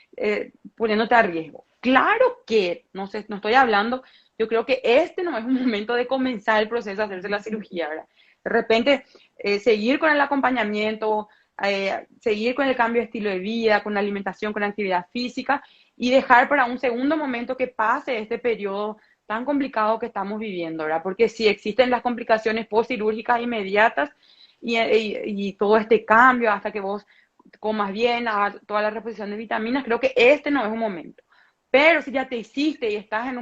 poniéndote a riesgo. Claro que, no sé, no estoy hablando, yo creo que este no es un momento de comenzar el proceso de hacerse la cirugía, ¿verdad? De repente, seguir con el acompañamiento, seguir con el cambio de estilo de vida, con la alimentación, con la actividad física y dejar para un segundo momento que pase este periodo tan complicado que estamos viviendo, ¿verdad? Porque si existen las complicaciones postquirúrgicas inmediatas y todo este cambio hasta que vos comas bien, hagas toda la reposición de vitaminas, creo que este no es un momento. Pero si ya te hiciste y estás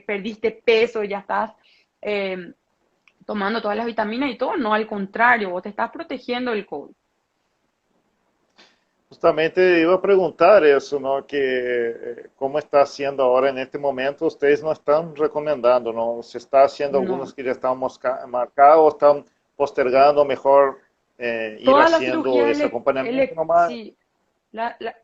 perdiste peso, ya estás tomando todas las vitaminas y todo, no, al contrario, vos te estás protegiendo del COVID. Justamente iba a preguntar eso, ¿no? Que cómo está haciendo ahora en este momento, ustedes no están recomendando, ¿no? Se está haciendo algunos No. que ya están marcados, están postergando, mejor ir Todas las haciendo cirugías ese acompañamiento nomás. sí, la- la-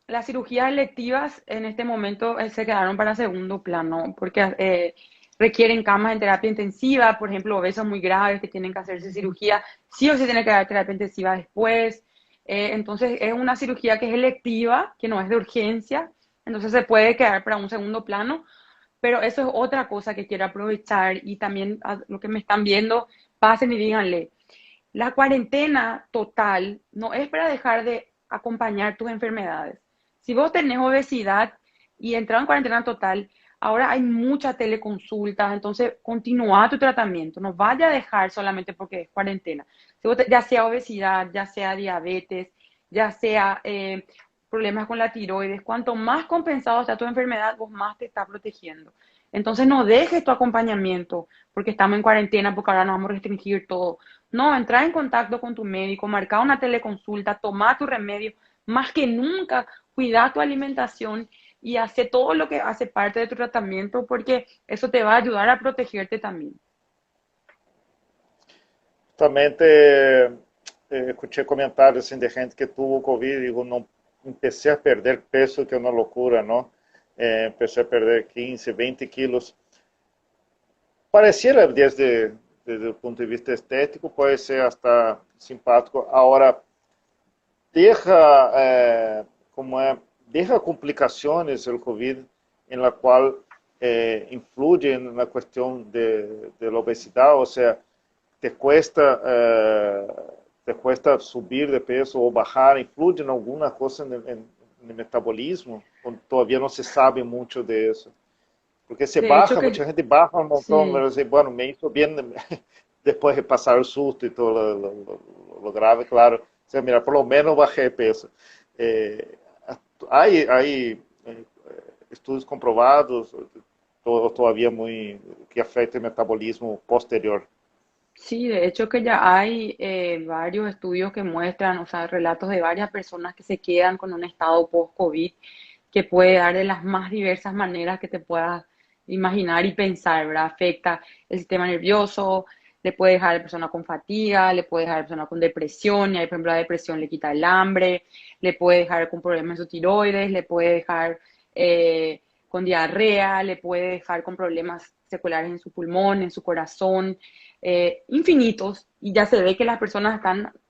las cirugías electivas en este momento se quedaron para segundo plano porque requieren camas en terapia intensiva, por ejemplo, obesos muy graves que tienen que hacerse cirugía, sí o sí tiene que dar terapia intensiva después. Entonces es una cirugía que es electiva, que no es de urgencia, entonces se puede quedar para un segundo plano, pero eso es otra cosa que quiero aprovechar y también a lo que me están viendo, pasen y díganle. La cuarentena total no es para dejar de acompañar tus enfermedades. Si vos tenés obesidad y entras en cuarentena total, ahora hay muchas teleconsultas, entonces continúa tu tratamiento, no vaya a dejar solamente porque es cuarentena. Si vos ya sea obesidad, ya sea diabetes, ya sea problemas con la tiroides, cuanto más compensado está tu enfermedad, vos más te está protegiendo. Entonces no dejes tu acompañamiento porque estamos en cuarentena, porque ahora nos vamos a restringir todo. No, entrar en contacto con tu médico, marcar una teleconsulta, tomar tu remedio, más que nunca, cuidar tu alimentación y hacer todo lo que hace parte de tu tratamiento porque eso te va a ayudar a protegerte también. Justamente escuché comentarios assim, de gente que tuvo COVID y digo, no, empecé a perder peso, que es una locura, ¿no? Empecé a perder 15, 20 kilos. Pareciera desde el punto de vista estético, puede ser hasta simpático. Ahora, deja, como é, deja complicaciones el COVID en la cual influye en la cuestión de la obesidad, o sea, te cuesta subir de peso o bajar, influye en alguna cosa en el metabolismo, o todavía no se sabe mucho de eso. Porque se De hecho baja, mucha que gente baja un montón, sí, pero dice, bueno, me hizo bien después de pasar el susto y todo lo grave, claro. O sea, mira, por lo menos bajé de peso. Eh, hay estudios comprobados, todo, todavía muy, que afecta el metabolismo posterior. sí, de hecho que ya hay varios estudios que muestran, o sea, relatos de varias personas que se quedan con un estado post-COVID que puede dar de las más diversas maneras que te puedas imaginar y pensar, ¿verdad? Afecta el sistema nervioso, le puede dejar a la persona con fatiga, le puede dejar a la persona con depresión, y ahí, por ejemplo, la depresión le quita el hambre, le puede dejar con problemas de su tiroides, le puede dejar con diarrea, le puede dejar con problemas seculares en su pulmón, en su corazón, infinitos, y ya se ve que las personas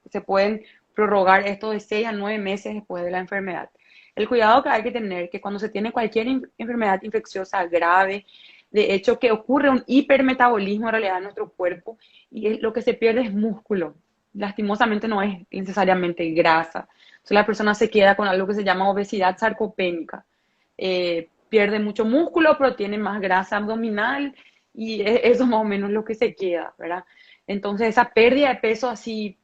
se pueden prorrogar esto de 6 a 9 meses después de la enfermedad. El cuidado que hay que tener que cuando se tiene cualquier enfermedad infecciosa grave, de hecho que ocurre un hipermetabolismo en realidad en nuestro cuerpo y lo que se pierde es músculo. Lastimosamente no es necesariamente grasa. Entonces la persona se queda con algo que se llama obesidad sarcopénica. Pierde mucho músculo, pero tiene más grasa abdominal y eso más o menos lo que se queda, ¿verdad? Entonces esa pérdida de peso así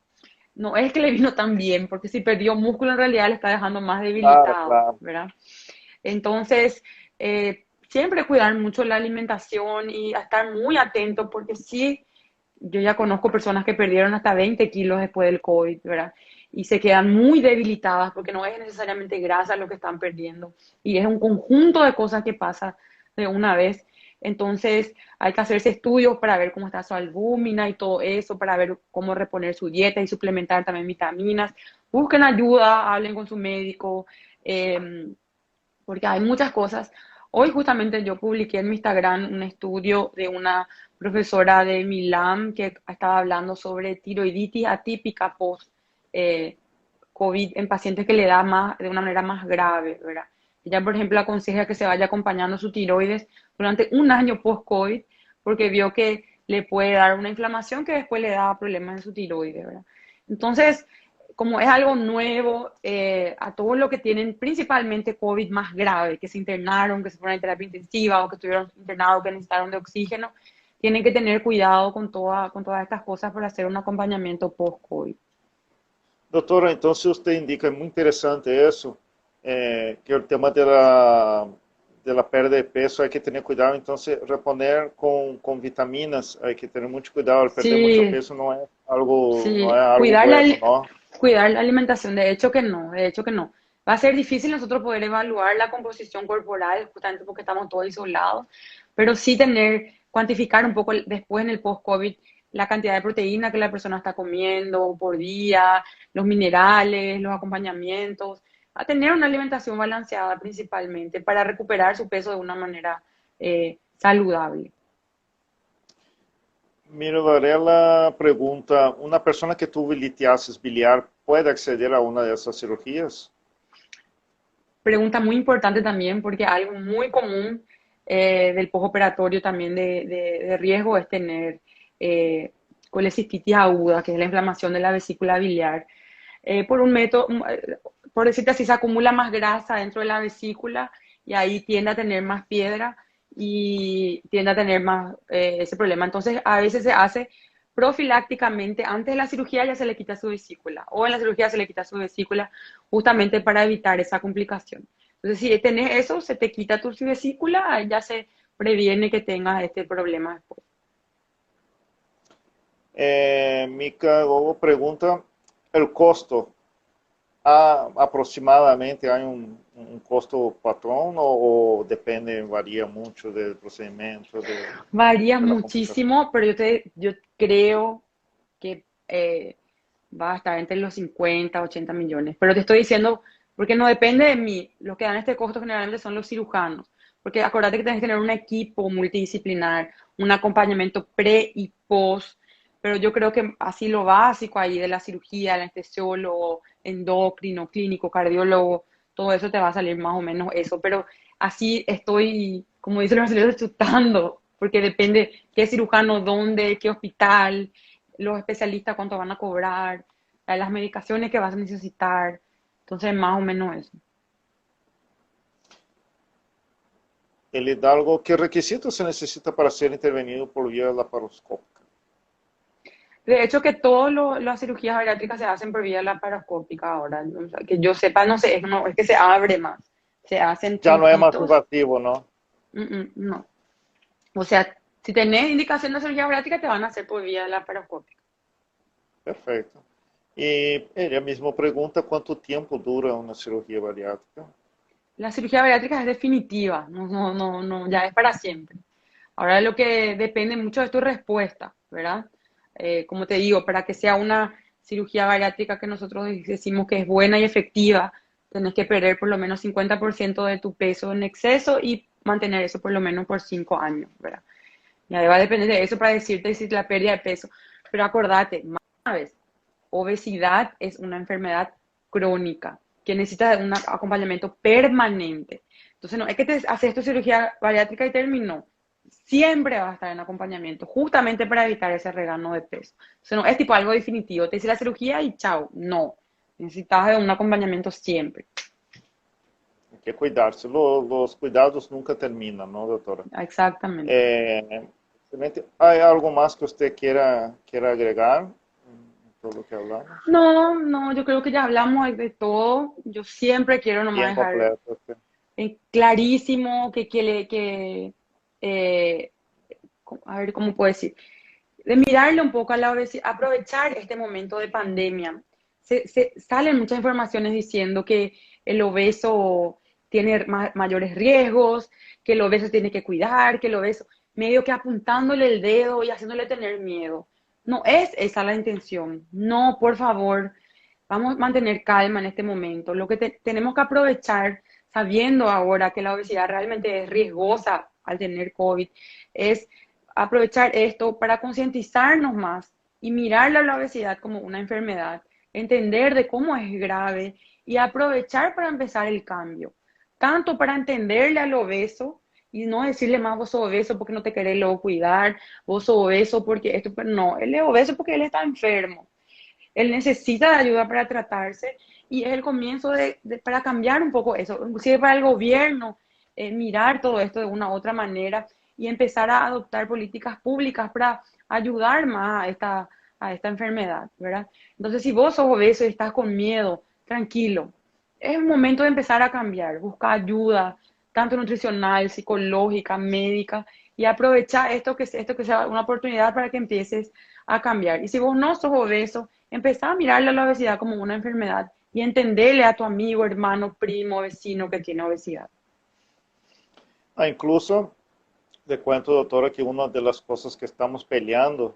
no es que le vino tan bien, porque si perdió músculo en realidad le está dejando más Claro, debilitado, claro. ¿verdad? Entonces, siempre cuidar mucho la alimentación y a estar muy atento, porque sí, yo ya conozco personas que perdieron hasta 20 kilos después del COVID, ¿verdad? Y se quedan muy debilitadas porque no es necesariamente grasa lo que están perdiendo. Y es un conjunto de cosas que pasa de una vez. Entonces hay que hacerse estudios para ver cómo está su albúmina y todo eso, para ver cómo reponer su dieta y suplementar también vitaminas. Busquen ayuda, hablen con su médico, porque hay muchas cosas. Hoy justamente yo publiqué en mi Instagram un estudio de una profesora de Milán que estaba hablando sobre tiroiditis atípica post eh, COVID en pacientes que le da más, de una manera más grave, ¿verdad? Ella, por ejemplo, aconseja que se vaya acompañando su tiroides durante un año post-COVID porque vio que le puede dar una inflamación que después le da problemas en su tiroides, ¿verdad? Entonces, como es algo nuevo, a todos los que tienen principalmente COVID más grave, que se internaron, que se fueron en terapia intensiva o que estuvieron internados, que necesitaron de oxígeno, tienen que tener cuidado con todas estas cosas para hacer un acompañamiento post-COVID. Doutora, então, se você indica, é muito interessante isso, que o tema da perda de peso, hay que ter cuidado, então, se reponer com vitaminas, hay que ter muito cuidado, al perder muito Sí, peso não é algo sí, cuidar bueno, ¿no? Cuidar la alimentación, de hecho que no, de hecho que no. Va a ser difícil nosotros poder evaluar la composición corporal, justamente porque estamos todos isolados, pero sí tener, cuantificar un poco después en el post-COVID la cantidad de proteína que la persona está comiendo por día, los minerales, los acompañamientos, a tener una alimentación balanceada principalmente para recuperar su peso de una manera saludable. Mira, Varela pregunta, ¿una persona que tuvo litiasis biliar puede acceder a una de esas cirugías? Pregunta muy importante también, porque algo muy común del postoperatorio también de riesgo es tener colecistitis aguda, que es la inflamación de la vesícula biliar. Por un método, por decirte así, se acumula más grasa dentro de la vesícula y ahí tiende a tener más piedra y tiende a tener más ese problema. Entonces, a veces se hace profilácticamente, antes de la cirugía ya se le quita su vesícula, o en la cirugía se le quita su vesícula, justamente para evitar esa complicación. Entonces, si tenés eso, se te quita tu vesícula, ya se previene que tengas este problema después. Mica Gogo pregunta, ¿el costo aproximadamente hay un costo patrón o depende, varía mucho del procedimiento, Varía de la complicación? muchísimo, pero yo creo que va a estar entre los 50 80 millones. Pero te estoy diciendo, porque no depende de mí. Los que dan este costo generalmente son los cirujanos. Porque acordate que tienes que tener un equipo multidisciplinar, un acompañamiento pre y post. Pero yo creo que así lo básico ahí de la cirugía, el anestesiólogo, endocrino, clínico, cardiólogo, todo eso te va a salir más o menos eso. Pero así estoy, como dicen los brasileños, chutando, porque depende qué cirujano, dónde, qué hospital, los especialistas cuánto van a cobrar, las medicaciones que vas a necesitar. Entonces, más o menos eso. El Hidalgo, ¿qué requisitos se necesita para ser intervenido por vía laparoscópica? De hecho, que todas las cirugías bariátricas se hacen por vía laparoscópica ahora. O sea, que yo sepa, no sé, no, es que se abre más. Se hacen Ya no es más puntitos. invasivo, ¿no? No. O sea, si tenés indicación de cirugía bariátrica, te van a hacer por vía laparoscópica. Perfecto. Y ella mismo pregunta cuánto tiempo dura una cirugía bariátrica. La cirugía bariátrica es definitiva, no, ya es para siempre. Ahora lo que depende mucho de tu respuesta, ¿verdad? Como te digo, para que sea una cirugía bariátrica que nosotros decimos que es buena y efectiva, tenés que perder por lo menos 50% de tu peso en exceso y mantener eso por lo menos por 5 años, ¿verdad? Ya va a depender de eso para decirte si la pérdida de peso. Pero acordate, más una vez, obesidad es una enfermedad crónica que necesita de un acompañamiento permanente. Entonces, no es que te haces tu cirugía bariátrica y terminó. Siempre vas a estar en acompañamiento, justamente para evitar ese regano de peso. Entonces, no es tipo algo definitivo. Te hice la cirugía y chao. No. Necesitas de un acompañamiento siempre. Hay que cuidarse. Los cuidados nunca terminan, ¿no, doctora? Exactamente. Excelente. ¿Hay algo más que usted quiera agregar en todo lo que hablamos? No, yo creo que ya hablamos de todo. Yo siempre quiero nomás Bien dejar completo. Sí. clarísimo que eh, a ver, ¿cómo puedo decir? De mirarle un poco a la obesidad, aprovechar este momento de pandemia. Salen muchas informaciones diciendo que el obeso tiene mayores riesgos, que el obeso tiene que cuidar, que el obeso, medio que apuntándole el dedo y haciéndole tener miedo. No es esa la intención. No, por favor, vamos a mantener calma en este momento. Lo que tenemos que aprovechar, sabiendo ahora que la obesidad realmente es riesgosa al tener COVID, es aprovechar esto para concientizarnos más y mirar la obesidad como una enfermedad, entender de cómo es grave y aprovechar para empezar el cambio, tanto para entenderle al obeso y no decirle más vos sos obeso porque no te querés luego cuidar, vos sos obeso porque esto, pero no, él es obeso porque él está enfermo, él necesita de ayuda para tratarse y es el comienzo para cambiar un poco eso, inclusive para el gobierno, mirar todo esto de una u otra manera y empezar a adoptar políticas públicas para ayudar más a esta enfermedad, ¿verdad? Entonces, si vos sos obeso y estás con miedo, tranquilo, es un momento de empezar a cambiar, busca ayuda, tanto nutricional, psicológica, médica, y aprovechar esto que sea una oportunidad para que empieces a cambiar. Y si vos no sos obeso, empezá a mirarle a la obesidad como una enfermedad y entenderle a tu amigo, hermano, primo, vecino que tiene obesidad. Incluso le cuento, doctora, que una de las cosas que estamos peleando,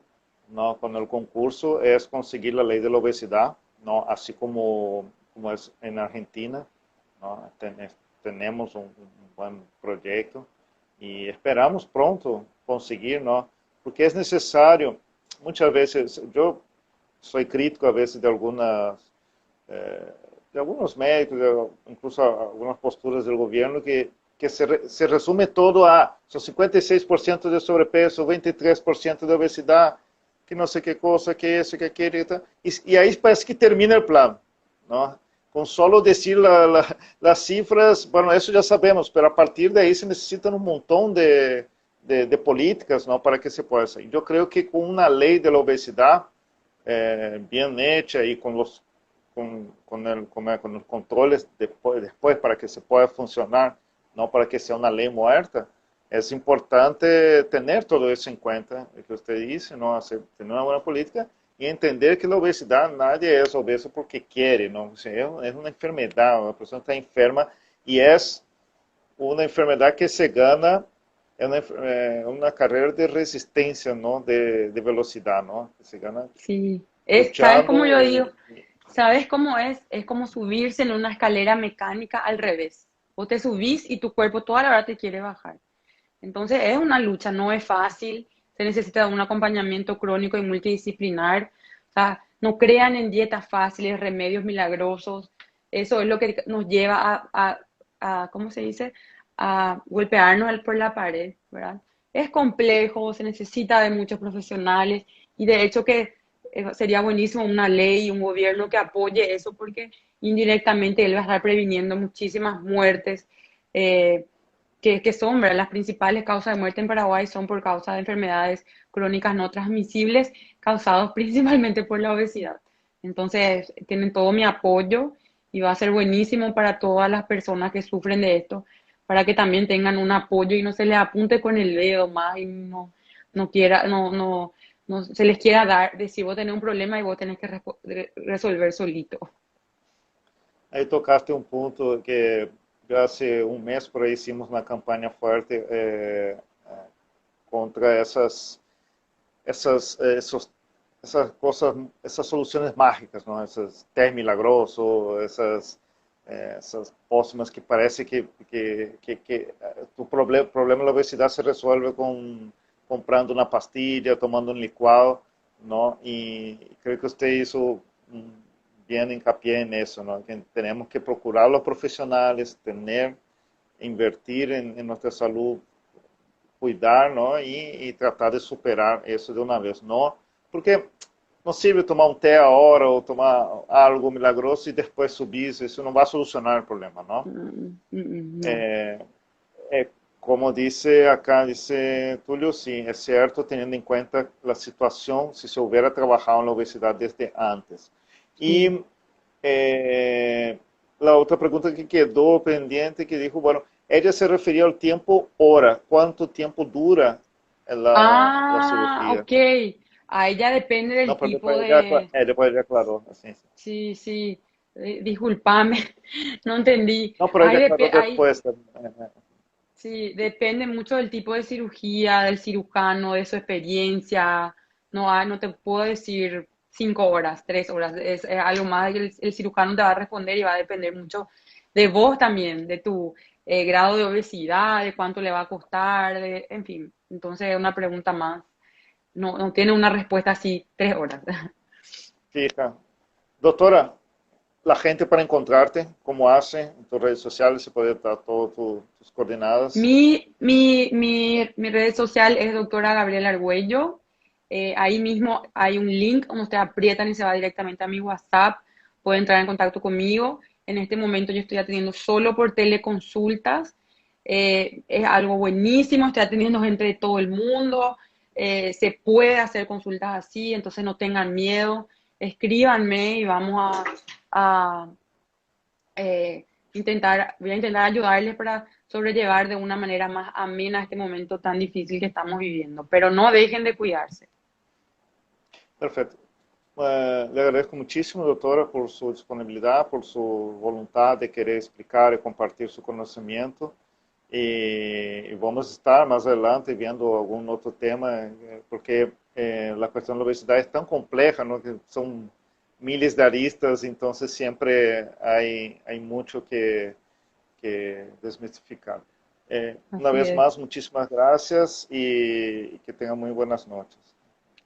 ¿no?, con el concurso es conseguir la ley de la obesidad, ¿no?, así como es en Argentina, ¿no? Tenemos un buen proyecto y esperamos pronto conseguir, ¿no? Porque es necesario, muchas veces, yo soy crítico a veces eh, de algunos médicos, incluso algunas posturas del gobierno que se resume todo a son 56% de sobrepeso, 23% de obesidad, que no sé qué cosa, que eso, que aquello, y ahí parece que termina el plan, ¿no? Con solo decir las cifras, bueno, eso ya sabemos, pero a partir de ahí se necesitan un montón de políticas, ¿no?, para que se pueda hacer. Yo creo que con una ley de la obesidad bien hecha y con los controles después para que se pueda funcionar, no para que sea una ley muerta, es importante tener todo eso en cuenta, lo que usted dice, ¿no? Tener una buena política y entender que la obesidad, nadie es obeso porque quiere, ¿no? O sea, es una enfermedad, una persona está enferma y es una enfermedad que se gana en una carrera de resistencia, ¿no? De velocidad, ¿no? Que se gana Sí, ¿sabes cómo luchando yo digo? ¿Sabes cómo es? Es como subirse en una escalera mecánica al revés. Vos te subís y tu cuerpo toda la hora te quiere bajar. Entonces es una lucha, no es fácil, se necesita un acompañamiento crónico y multidisciplinar. O sea, no crean en dietas fáciles, remedios milagrosos. Eso es lo que nos lleva ¿cómo se dice? A golpearnos por la pared, ¿verdad? Es complejo, se necesita de muchos profesionales y de hecho que sería buenísimo una ley y un gobierno que apoye eso porque indirectamente él va a estar previniendo muchísimas muertes. Que son, ¿verdad? Las principales causas de muerte en Paraguay son por causa de enfermedades crónicas no transmisibles causadas principalmente por la obesidad. Entonces, tienen todo mi apoyo y va a ser buenísimo para todas las personas que sufren de esto, para que también tengan un apoyo y no se les apunte con el dedo más y no quiera, no se les quiera dar, decir vos tenés un problema y vos tenés que resolver solito. Ahí tocaste un punto que ya hace un mes por ahí hicimos una campaña fuerte contra esos, esas cosas, esas soluciones mágicas, ¿no? Esos té milagroso, esas pócimas que parece que tu problema de la obesidad se resuelve comprando una pastilla, tomando un licuado, ¿no? Y creo que usted hizo bien hincapié en eso, ¿no? Que tenemos que procurar a los profesionales, invertir en nuestra salud, cuidar, ¿no? Y tratar de superar eso de una vez, ¿no? Porque no sirve tomar un té ahora o tomar algo milagroso y después subir, eso no va a solucionar el problema, ¿no? No. Eh, como dice acá, dice Tulio, sí, es cierto, teniendo en cuenta la situación, si se hubiera trabajado en la obesidad desde antes. Sí. Y eh, la otra pregunta que quedó pendiente, que dijo, bueno, ella se refería al tiempo hora, ¿cuánto tiempo dura la Ah, cirugía? ok. A ella depende del No, pero tipo de... después ya aclaró, así, sí. Sí, sí. Discúlpame, no entendí. No, pero ella aclaró Hay, después. sí, depende mucho del tipo de cirugía, del cirujano, de su experiencia. No te puedo decir 5 horas, 3 horas. Es algo más que el cirujano te va a responder y va a depender mucho de vos también, de tu grado de obesidad, de cuánto le va a costar, en fin. Entonces es una pregunta más. No tiene una respuesta así, 3 horas. Fija. Doctora, la gente para encontrarte, ¿cómo hace? En tus redes sociales se puede dar todas tus coordenadas. Mi red social es doctora Gabriela Argüello. Ahí mismo hay un link donde ustedes aprietan y se va directamente a mi WhatsApp. Pueden entrar en contacto conmigo. En este momento yo estoy atendiendo solo por teleconsultas. Es algo buenísimo. Estoy atendiendo gente de todo el mundo. Se puede hacer consultas así, entonces no tengan miedo. Escríbanme y vamos a voy a intentar ayudarles para sobrellevar de una manera más amena este momento tan difícil que estamos viviendo. Pero no dejen de cuidarse. Perfecto. Le agradezco muchísimo, doctora, por su disponibilidad, por su voluntad de querer explicar y compartir su conocimiento. Y vamos a estar más adelante viendo algún otro tema, porque la cuestión de la obesidad es tan compleja, ¿no? Que son miles de aristas, entonces siempre hay mucho que desmistificar. Una Así vez es. más, muchísimas gracias y que tengan muy buenas noches.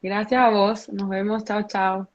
Gracias a vos. Nos vemos. Chao, chao.